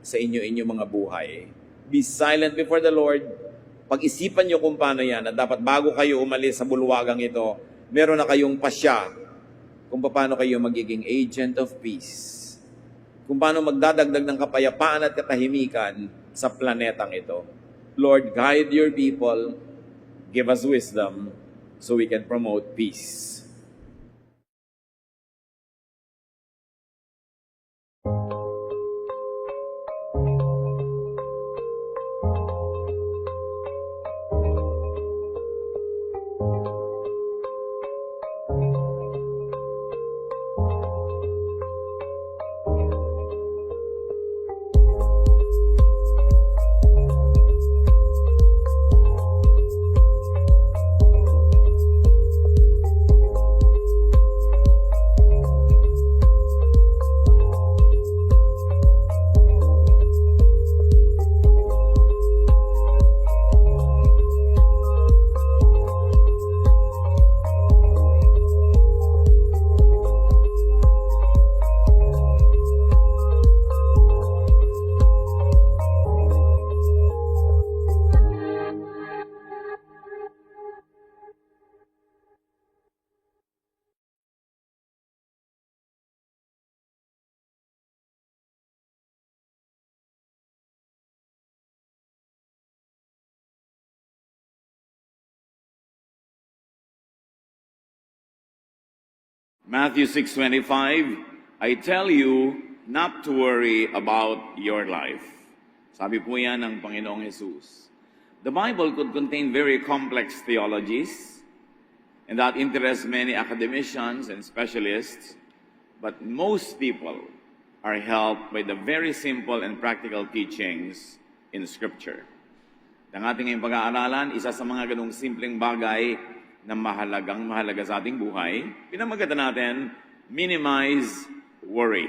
sa inyo-inyo mga buhay. Be silent before the Lord. Pag-isipan nyo kung paano yan, at dapat bago kayo umalis sa bulwagang ito, meron na kayong pasya kung paano kayo magiging agent of peace. Kung paano magdadagdag ng kapayapaan at katahimikan sa planetang ito. Lord, guide your people. Give us wisdom so we can promote peace. Matthew 6:25, I tell you not to worry about your life. Sabi po yan ng Panginoong Jesus. The Bible could contain very complex theologies, and that interests many academicians and specialists, but most people are helped by the very simple and practical teachings in Scripture. Ang ating ngayong pag-aaralan, isa sa mga ganong simpleng bagay na mahalaga sa ating buhay, pinamagatan natin, minimize worry.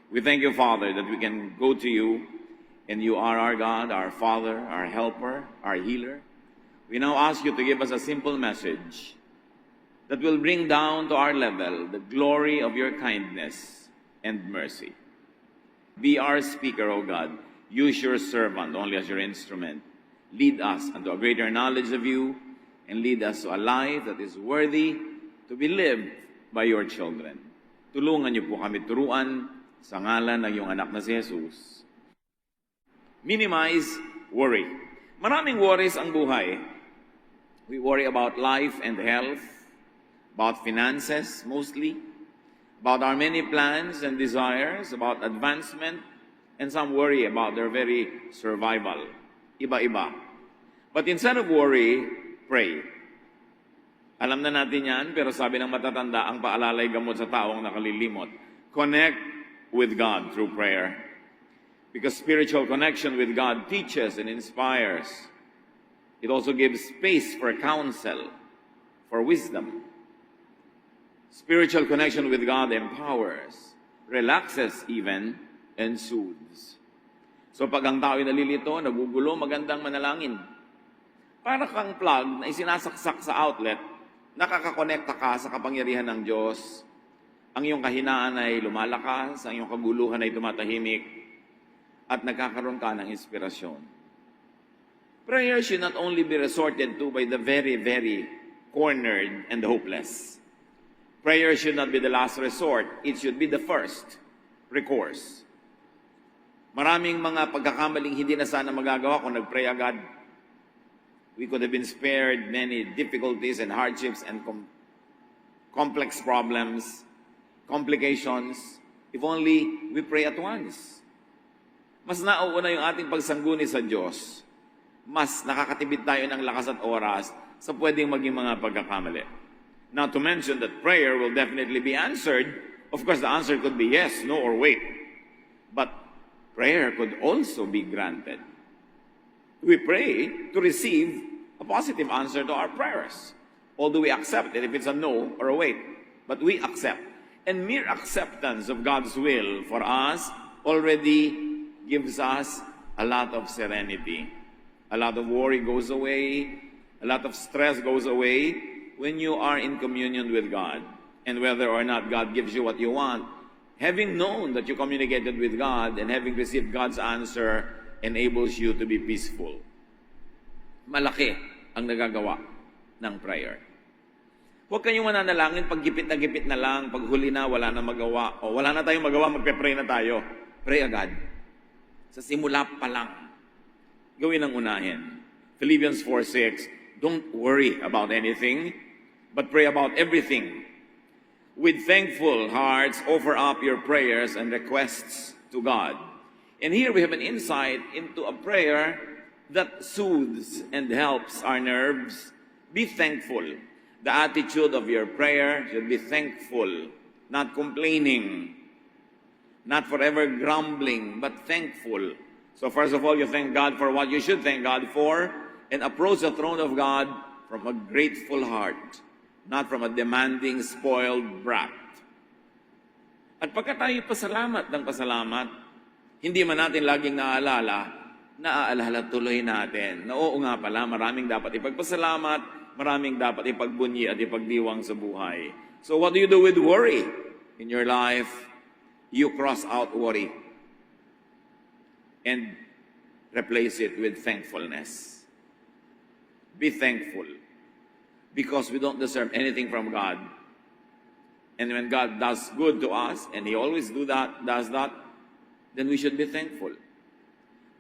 We thank you, Father, that we can go to you, and you are our God, our Father, our helper, our healer. We now ask you to give us a simple message that will bring down to our level the glory of your kindness and mercy. Be our speaker, O God. Use your servant only as your instrument. Lead us unto a greater knowledge of you, and lead us to a life that is worthy to be lived by your children. Tulungan niyo po kami turuan sa ngalan ng iyong anak na si Jesus. Minimize worry. Maraming worries ang buhay. We worry about life and health, about finances mostly, about our many plans and desires, about advancement, and some worry about their very survival. Iba-iba. But instead of worry, pray. Alam na natin yan, pero sabi ng matatanda, ang paalalay gamot sa taong nakalilimot. Connect with God through prayer. Because spiritual connection with God teaches and inspires. It also gives space for counsel, for wisdom. Spiritual connection with God empowers, relaxes even, and soothes. So pag ang tao'y nalilito, nagugulo, magandang manalangin. Para kang plug na isinasaksak sa outlet, nakakakonekta ka sa kapangyarihan ng Diyos. Ang iyong kahinaan ay lumalakas, ang iyong kaguluhan ay tumatahimik, at nagkakaroon ka ng inspirasyon. Prayer should not only be resorted to by the very, very cornered and hopeless. Prayer should not be the last resort. It should be the first recourse. Maraming mga pagkakamaling hindi na sana magagawa kung nag-pray agad. We could have been spared many difficulties and hardships and complex problems, complications, if only we pray at once. Mas nauuna yung ating pagsangguni sa Diyos. Mas nakakatipid tayo ng lakas at oras sa pwedeng maging mga pagkakamali. Not to mention that prayer will definitely be answered. Of course, the answer could be yes, no, or wait. But prayer could also be granted. We pray to receive a positive answer to our prayers. Although we accept it if it's a no or a wait. But we accept. And mere acceptance of God's will for us already gives us a lot of serenity. A lot of worry goes away. A lot of stress goes away when you are in communion with God. And whether or not God gives you what you want, having known that you communicated with God and having received God's answer enables you to be peaceful. Malaki ang nagagawa ng prayer. Huwag kayong mananalangin pag gipit na lang, pag huli na, wala na magawa, o wala na tayong magawa, magpe-pray na tayo. Pray agad. Sa simula pa lang. Gawin ang unahin. Philippians 4:6, don't worry about anything, but pray about everything. With thankful hearts, offer up your prayers and requests to God. And here we have an insight into a prayer that soothes and helps our nerves. Be thankful. The attitude of your prayer should be thankful, not complaining, not forever grumbling, but thankful. So first of all, you thank God for what you should thank God for, and approach the throne of God from a grateful heart, not from a demanding, spoiled brat. At pagka tayo pasalamat ng pasalamat, hindi man natin laging naaalala tuloy natin na oo nga pala, maraming dapat ipagpasalamat, maraming dapat ipagbunyi at ipagdiwang sa buhay. So what do you do with worry in your life? You cross out worry and replace it with thankfulness. Be thankful. Because we don't deserve anything from God. And when God does good to us, and He always does that, then we should be thankful.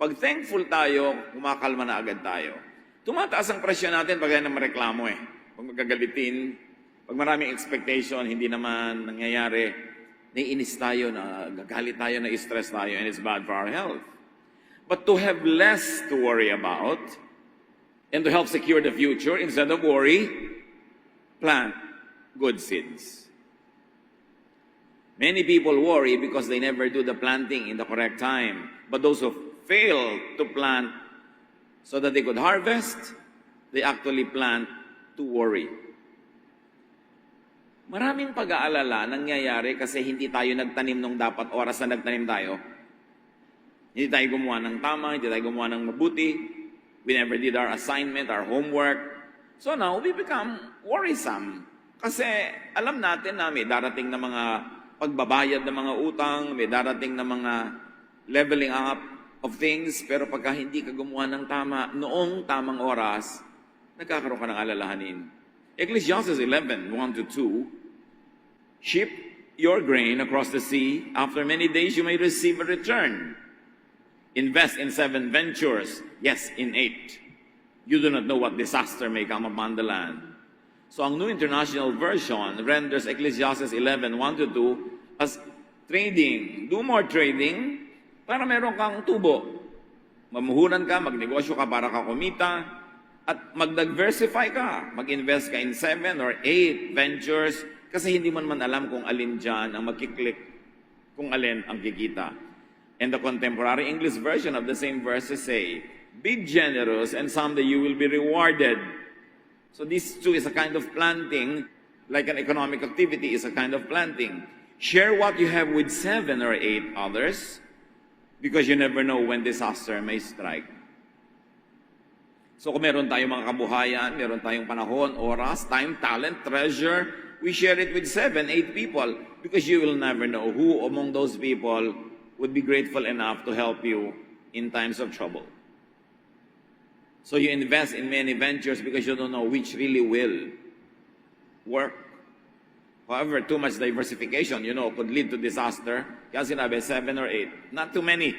Pag thankful tayo, kumakalma na agad tayo. Tumataas ang presyon natin pag yan ang mareklamo eh. Pag magagalitin, Pag maraming expectation, hindi naman nangyayari, naiinis tayo, gagalit tayo, na-stress tayo, and it's bad for our health. But to have less to worry about, and to help secure the future, instead of worry, plant good seeds. Many people worry because they never do the planting in the correct time. But those who fail to plant so that they could harvest, they actually plant to worry. Maraming pag-aalala nangyayari kasi hindi tayo nagtanim nung dapat oras na nagtanim tayo. Hindi tayo gumawa ng tama, hindi tayo gumawa ng mabuti. We never did our assignment, our homework. So now, we become worrisome. Kasi alam natin na may darating na mga pagbabayad ng mga utang, may darating na mga leveling up of things, pero pagka hindi ka gumawa ng tama, noong tamang oras, nagkakaroon ka ng alalahanin. Ecclesiastes 11:1-2, ship your grain across the sea, after many days you may receive a return. Invest in 7 ventures, yes, in 8. You do not know what disaster may come upon the land. So ang New International Version renders Ecclesiastes 11:1-2 as trading. Do more trading para meron kang tubo. Mamuhunan ka, magnegosyo ka para ka kumita, at mag-diversify ka. Mag-invest ka in 7 or 8 ventures kasi hindi man alam kung alin dyan ang magkiklik, kung alin ang kikita. And the contemporary English version of the same verses say, be generous and someday you will be rewarded. So this too is a kind of planting, like an economic activity is a kind of planting. Share what you have with 7 or 8 others, because you never know when disaster may strike. So kung meron tayong mga kabuhayan, meron tayong panahon, oras, time, talent, treasure, we share it with 7, 8 people, because you will never know who among those people would be grateful enough to help you in times of trouble. So you invest in many ventures because you don't know which really will work. However, too much diversification, could lead to disaster. Kaya sinabi, 7 or 8. Not too many.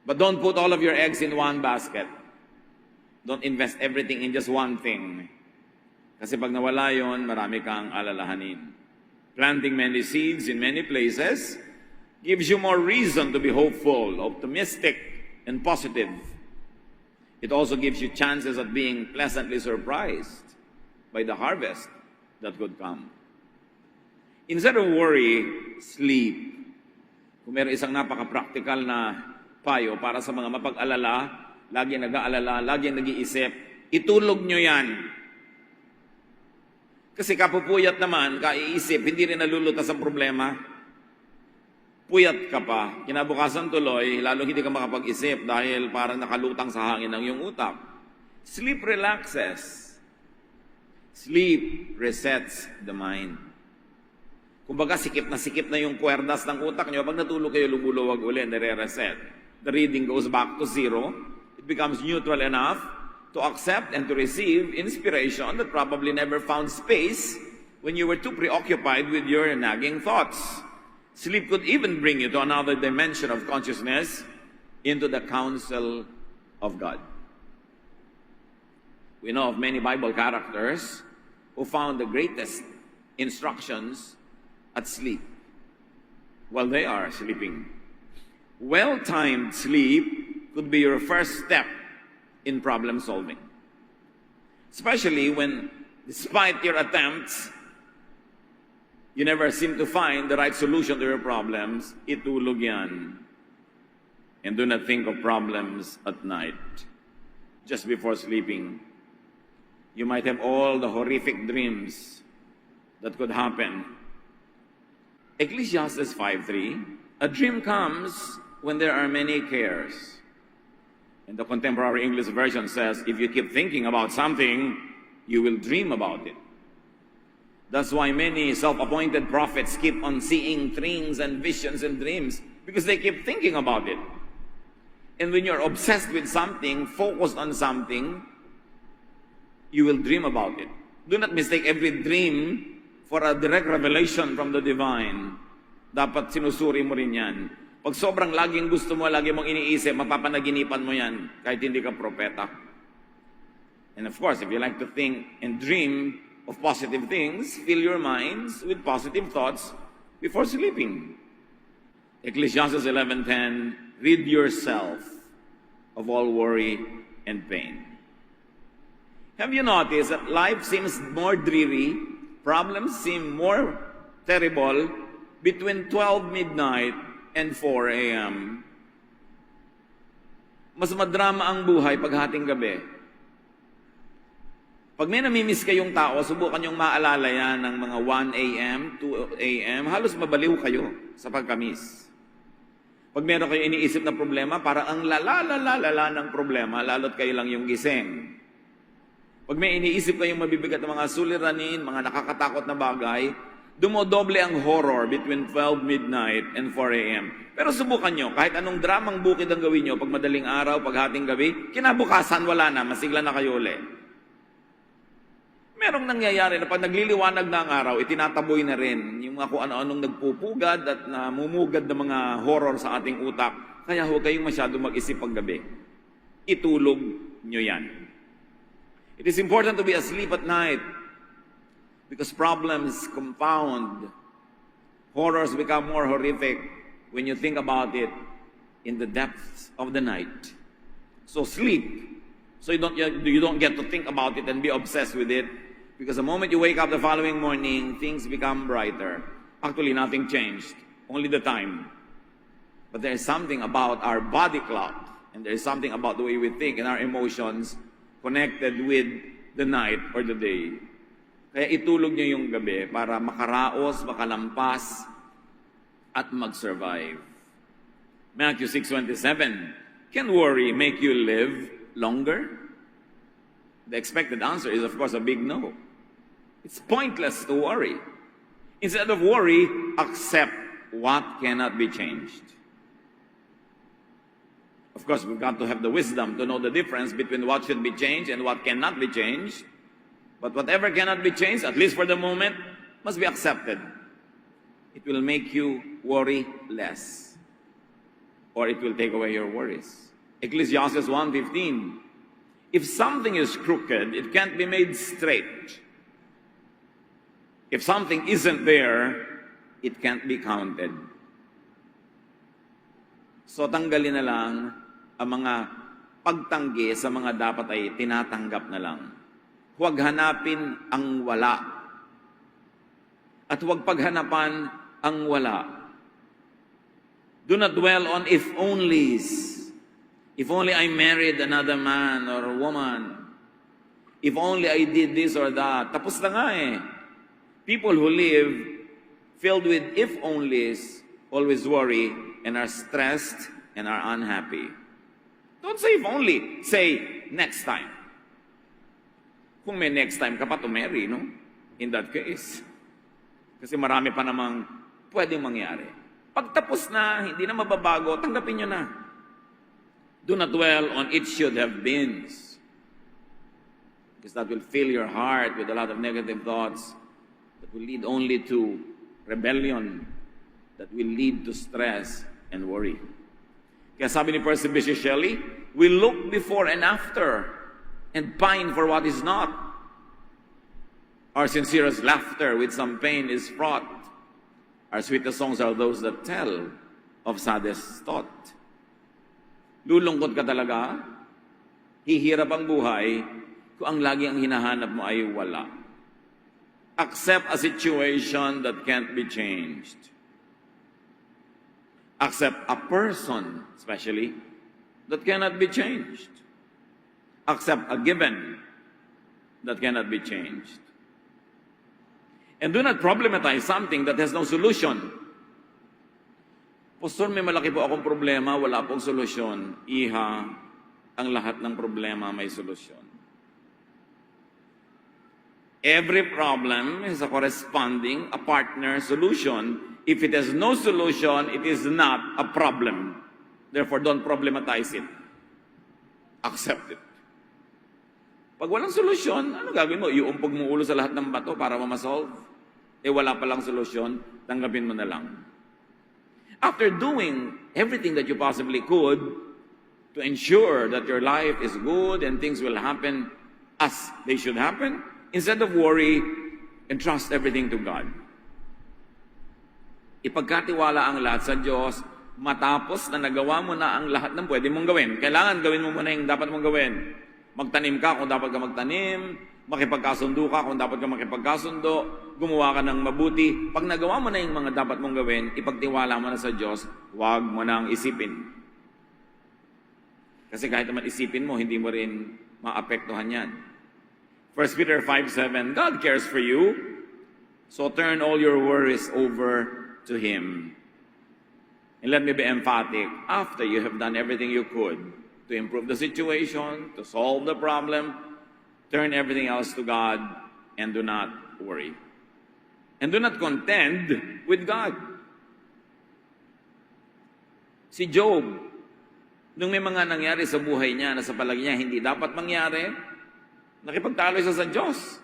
But don't put all of your eggs in one basket. Don't invest everything in just one thing. Kasi pag nawala yon, marami kang alalahanin. Planting many seeds in many places gives you more reason to be hopeful, optimistic, and positive. It also gives you chances of being pleasantly surprised by the harvest that could come. Instead of worry, sleep. Kung meron isang napaka-practical na payo para sa mga mapag-alala, lagi nag-aalala, lagi nag-iisip, itulog nyo yan. Kasi kapupuyat naman, kaiisip, hindi rin nalulutas ang problema. Puyat ka pa, kinabukasan tuloy, lalo hindi ka makapag-isip dahil parang nakalutang sa hangin ang iyong utak. Sleep relaxes. Sleep resets the mind. Kumbaga, sikip na yung kwerdas ng utak nyo. Pag natulog kayo, lumuluwag uli, nire-reset. The reading goes back to 0. It becomes neutral enough to accept and to receive inspiration that probably never found space when you were too preoccupied with your nagging thoughts. Sleep could even bring you to another dimension of consciousness, into the counsel of God. We know of many Bible characters who found the greatest instructions at sleep while they are sleeping. Well-timed sleep could be your first step in problem solving. Especially when, despite your attempts, you never seem to find the right solution to your problems, itulog yan. And do not think of problems at night. Just before sleeping, you might have all the horrific dreams that could happen. Ecclesiastes 5:3, a dream comes when there are many cares. And the contemporary English version says, if you keep thinking about something, you will dream about it. That's why many self-appointed prophets keep on seeing things and visions and dreams, because they keep thinking about it. And when you're obsessed with something, focused on something, you will dream about it. Do not mistake every dream for a direct revelation from the divine. Dapat sinusuri mo rin yan. Pag sobrang laging gusto mo, lagi mong iniisip, mapapanaginipan mo yan, kahit hindi ka propeta. And of course, if you like to think and dream, of positive things, fill your minds with positive thoughts before sleeping. Ecclesiastes 11:10, rid yourself of all worry and pain. Have you noticed that life seems more dreary, problems seem more terrible between 12 midnight and 4 a.m.? Mas madrama ang buhay paghating gabi. Pag may namimiss kayong tao, subukan yung maalala yan ng mga 1 a.m., 2 a.m., halos mabaliw kayo sa pagkamiss. Pag meron kayo iniisip na problema, parang ang lala ng problema, lalo't kayo lang yung gising. Pag may iniisip kayong mabibigat na mga suliranin, mga nakakatakot na bagay, dumodoble ang horror between 12 midnight and 4 a.m. Pero subukan nyo, kahit anong dramang bukid ang gawin nyo, pag madaling araw, pag hating gabi, kinabukasan wala na, masigla na kayo ulit. Merong nangyayari na pag nagliliwanag na ang araw, itinataboy na rin yung mga kung ano-anong nagpupugad at namumugad na mga horror sa ating utak. Kaya huwag kayong masyado mag-isip pag gabi. Itulog nyo yan. It is important to be asleep at night because problems compound. Horrors become more horrific when you think about it in the depths of the night. So sleep, so you don't get to think about it and be obsessed with it, because the moment you wake up the following morning, things become brighter. Actually, nothing changed, only the time. But there is something about our body clock, and there is something about the way we think and our emotions connected with the night or the day. Kaya itulog niyo yung gabi para makaraos, makalampas, at mag-survive. Matthew 6:27, can worry make you live longer? The expected answer is, of course, a big no. It's pointless to worry. Instead of worry, accept what cannot be changed. Of course, we've got to have the wisdom to know the difference between what should be changed and what cannot be changed. But whatever cannot be changed, at least for the moment, must be accepted. It will make you worry less, or it will take away your worries. Ecclesiastes 1:15, if something is crooked, it can't be made straight. If something isn't there, it can't be counted. So tanggalin na lang ang mga pagtanggi sa mga dapat ay tinatanggap na lang. Huwag hanapin ang wala. At huwag paghanapan ang wala. Do not dwell on if onlys. If only I married another man or woman. If only I did this or that. Tapos na nga eh. People who live filled with if onlys always worry and are stressed and are unhappy. Don't say if only. Say next time. Kung may next time ka pa to marry, no? In that case. Kasi marami pa namang pwedeng mangyari. Pagtapos na, hindi na mababago, tanggapin nyo na. Do not dwell on it should have been. Because that will fill your heart with a lot of negative thoughts that will lead only to rebellion, that will lead to stress and worry. Kaya sabi ni Percy Bysshe Shelley, we look before and after and pine for what is not. Our sincerest laughter with some pain is fraught. Our sweetest songs are those that tell of saddest thought. Lulungkot ka talaga? Hihirap ang buhay kung ang lagi ang hinahanap mo ay wala. Accept a situation that can't be changed. Accept a person, especially, that cannot be changed. Accept a given that cannot be changed. And do not problematize something that has no solution. Pastor, may malaki po akong problema, wala pong solusyon. Iha, ang lahat ng problema may solusyon. Every problem is a corresponding, a partner solution. If it has no solution, it is not a problem. Therefore, don't problematize it. Accept it. Pag walang solusyon, ano gagawin mo? Iuumpog mo ulo sa lahat ng bato para ma-solve? Eh wala palang solusyon, tanggapin mo na lang. After doing everything that you possibly could to ensure that your life is good and things will happen as they should happen, Instead of worry, entrust everything to God. Ipagkatiwala ang lahat sa Diyos, matapos na nagawa mo na ang lahat ng pwede mong gawin. Kailangan gawin mo muna yung dapat mong gawin. Magtanim ka kung dapat ka magtanim, makipagkasundo ka kung dapat ka makipagkasundo, gumawa ka ng mabuti. Pag nagawa mo na yung mga dapat mong gawin, ipagtiwala mo na sa Diyos, huwag mo nang isipin. Kasi kahit naman isipin mo, hindi mo rin maapektuhan yan. 1 Peter 5:7, God cares for you, so turn all your worries over to Him. And let me be emphatic, after you have done everything you could to improve the situation, to solve the problem, turn everything else to God and do not worry. And do not contend with God. Si Job, nung may mga nangyari sa buhay niya na sa palagi niya hindi dapat mangyari, nakipagtalo siya sa Diyos.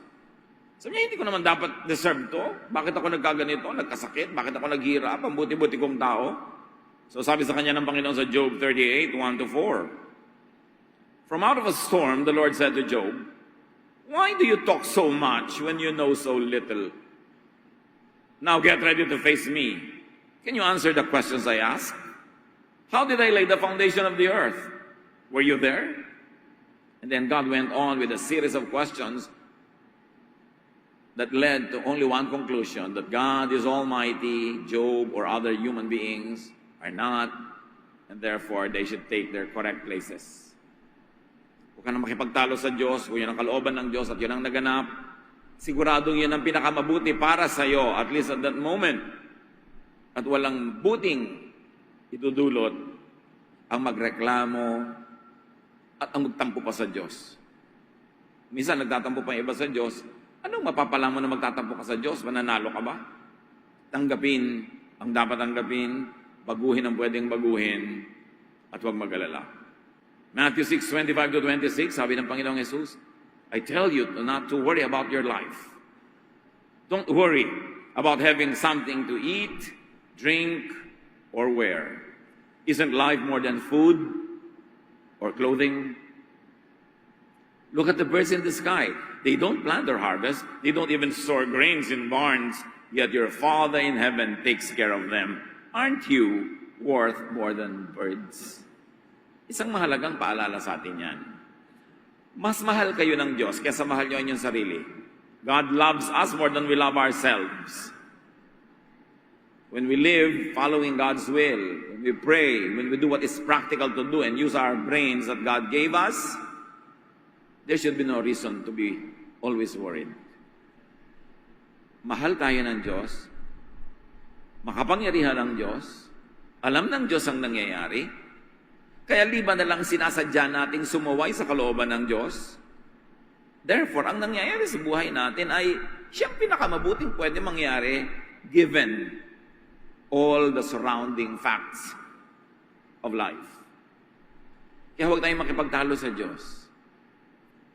Sabi niya, hindi ko naman dapat deserve to. Bakit ako nagkaganito, nagkasakit? Bakit ako naghirap? Ang buti-buti kong tao. So sabi sa kanya ng Panginoon sa Job 38, 1-4, From out of a storm, the Lord said to Job, Why do you talk so much when you know so little? Now get ready to face me. Can you answer the questions I ask? How did I lay the foundation of the earth? Were you there? And then God went on with a series of questions that led to only one conclusion, that God is almighty, Job or other human beings are not, and therefore they should take their correct places. Huwag ka na makipagtalo sa Diyos, kung yun ang kalooban ng Diyos at yun ang naganap, siguradong yun ang pinakamabuti para sa iyo, at least at that moment. At walang buting idudulot ang magreklamo at ang magtampo pa sa Diyos. Minsan nagtatampo pa yung iba sa Diyos, anong mapapala mo na magtatampo ka sa Diyos? Mananalo ka ba? Tanggapin ang dapat tanggapin, baguhin ang pwedeng baguhin, at huwag mag-alala. Matthew 6:25-26, sabi ng Panginoong Jesus, I tell you not to worry about your life. Don't worry about having something to eat, drink, or wear. Isn't life more than food or clothing? Look at the birds in the sky. They don't plant or harvest. They don't even store grains in barns. Yet your Father in heaven takes care of them. Aren't you worth more than birds? Isang mahalagang paalala sa atin yan. Mas mahal kayo ng Diyos kaysa mahal nyo ang inyong sarili. God loves us more than we love ourselves. When we live following God's will, when we pray, when we do what is practical to do and use our brains that God gave us, there should be no reason to be always worried. Mahal tayo ng Diyos, makapangyarihan ng Diyos, alam ng Diyos ang nangyayari, kaya liban na lang sinasadya nating sumuway sa kalooban ng Diyos. Therefore, ang nangyayari sa buhay natin ay siyang pinakamabuting pwede mangyari given all the surrounding facts of life. Kaya huwag tayong makipagtalo sa Diyos.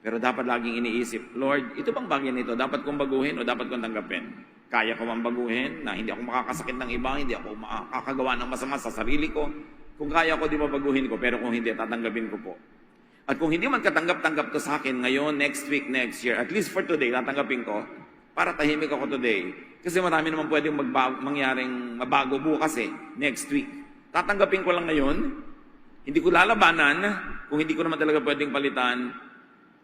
Pero dapat laging iniisip, Lord, ito bang bagay nito? Dapat kong baguhin o dapat kong tanggapin? Kaya ko bang baguhin na hindi ako makakasakit ng iba, hindi ako makakagawa ng masama sa sarili ko? Kung kaya ko, di babaguhin ko, pero kung hindi, tatanggapin ko po. At kung hindi man katanggap-tanggap to sa akin ngayon, next week, next year, at least for today, tatanggapin ko, para tahimik ako today. Kasi marami naman pwedeng mangyaring mabago bukas next week. Tatanggapin ko lang ngayon, hindi ko lalabanan, kung hindi ko naman talaga pwedeng palitan,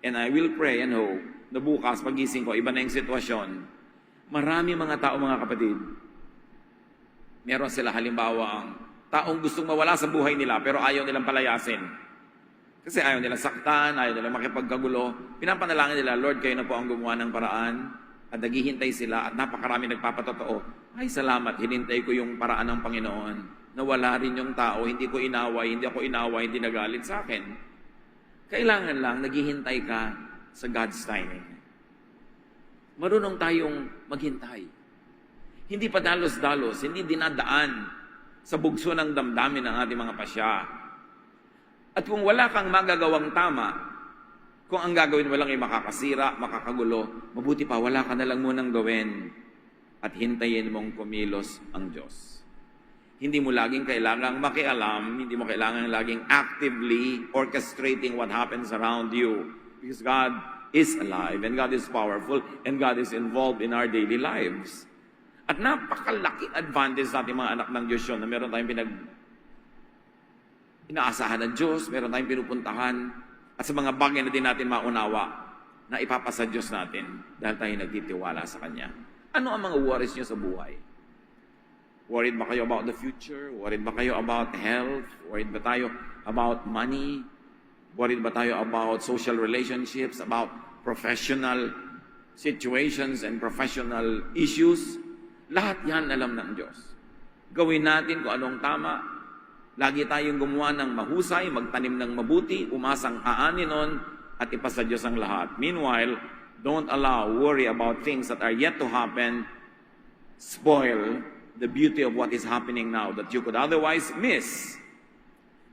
and I will pray and hope na bukas, pagising ko, iba na yung sitwasyon. Marami mga tao, mga kapatid, meron sila halimbawa ang taong gustong mawala sa buhay nila pero ayaw nilang palayasin. Kasi ayaw nilang saktan, ayaw nilang makipagkagulo. Pinapanalangin nila, Lord, kayo na po ang gumawa ng paraan. At naghihintay sila at napakarami nagpapatotoo. Ay, salamat, hinintay ko yung paraan ng Panginoon. Nawala rin yung tao, hindi ko inaway, hindi ako inaway, hindi nagalit sa akin. Kailangan lang, naghihintay ka sa God's timing. Marunong tayong maghintay. Hindi pa dalos-dalos, hindi dinadaan sa bugso ng damdamin ng ating mga pasya. At kung wala kang magagawang tama, kung ang gagawin mo lang ay makakasira, makakagulo, mabuti pa, wala ka na lang munang gawin at hintayin mong kumilos ang Diyos. Hindi mo laging kailangang makialam, hindi mo kailangang laging actively orchestrating what happens around you. Because God is alive, and God is powerful, and God is involved in our daily lives. At napakalaking advantage sa ating mga anak ng Diyos yun, na meron tayong inaasahan ng Diyos, meron tayong pinupuntahan, at sa mga bagay na din natin maunawa, na ipapasa Diyos natin, dahil tayo nagtitiwala sa Kanya. Ano ang mga worries nyo sa buhay? Worried ba kayo about the future? Worried ba kayo about health? Worried ba tayo about money? Worried ba tayo about social relationships, about professional situations and professional issues? Lahat yan alam ng Diyos. Gawin natin kung anong tama. Lagi tayong gumawa ng mahusay, magtanim ng mabuti, umasang aanin nun, at ipasa Diyos ang lahat. Meanwhile, don't allow worry about things that are yet to happen spoil the beauty of what is happening now that you could otherwise miss.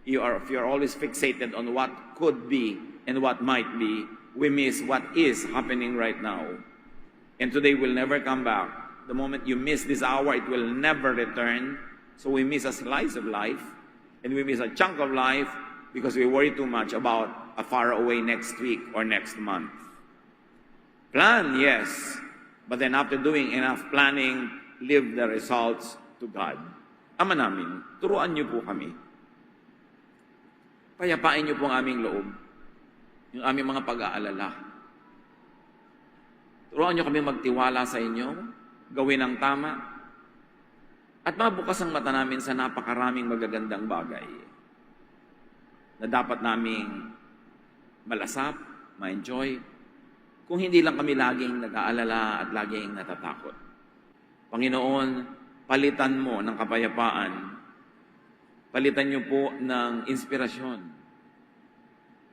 If you're always fixated on what could be and what might be, we miss what is happening right now. And today will never come back. The moment you miss this hour, it will never return. So we miss a slice of life, and we miss a chunk of life because we worry too much about a far away next week or next month. Plan, yes, but then after doing enough planning, leave the results to God. Ama namin, turuan niyo po kami. Payapain niyo po ang aming loob, yung aming mga pag-aalala. Turuan niyo kami magtiwala sa inyo, gawin ang tama, at mabukas ang mata namin sa napakaraming magagandang bagay na dapat naming malasap, ma-enjoy, kung hindi lang kami laging nag-aalala at laging natatakot. Panginoon, palitan mo ng kapayapaan. Palitan niyo po ng inspirasyon.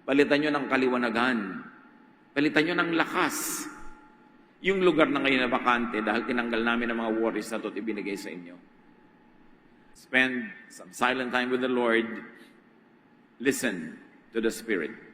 Palitan niyo ng kaliwanagan. Palitan niyo ng lakas. Yung lugar na ngayon na bakante dahil tinanggal namin ang mga worries na ito't ibinigay sa inyo. Spend some silent time with the Lord. Listen to the Spirit.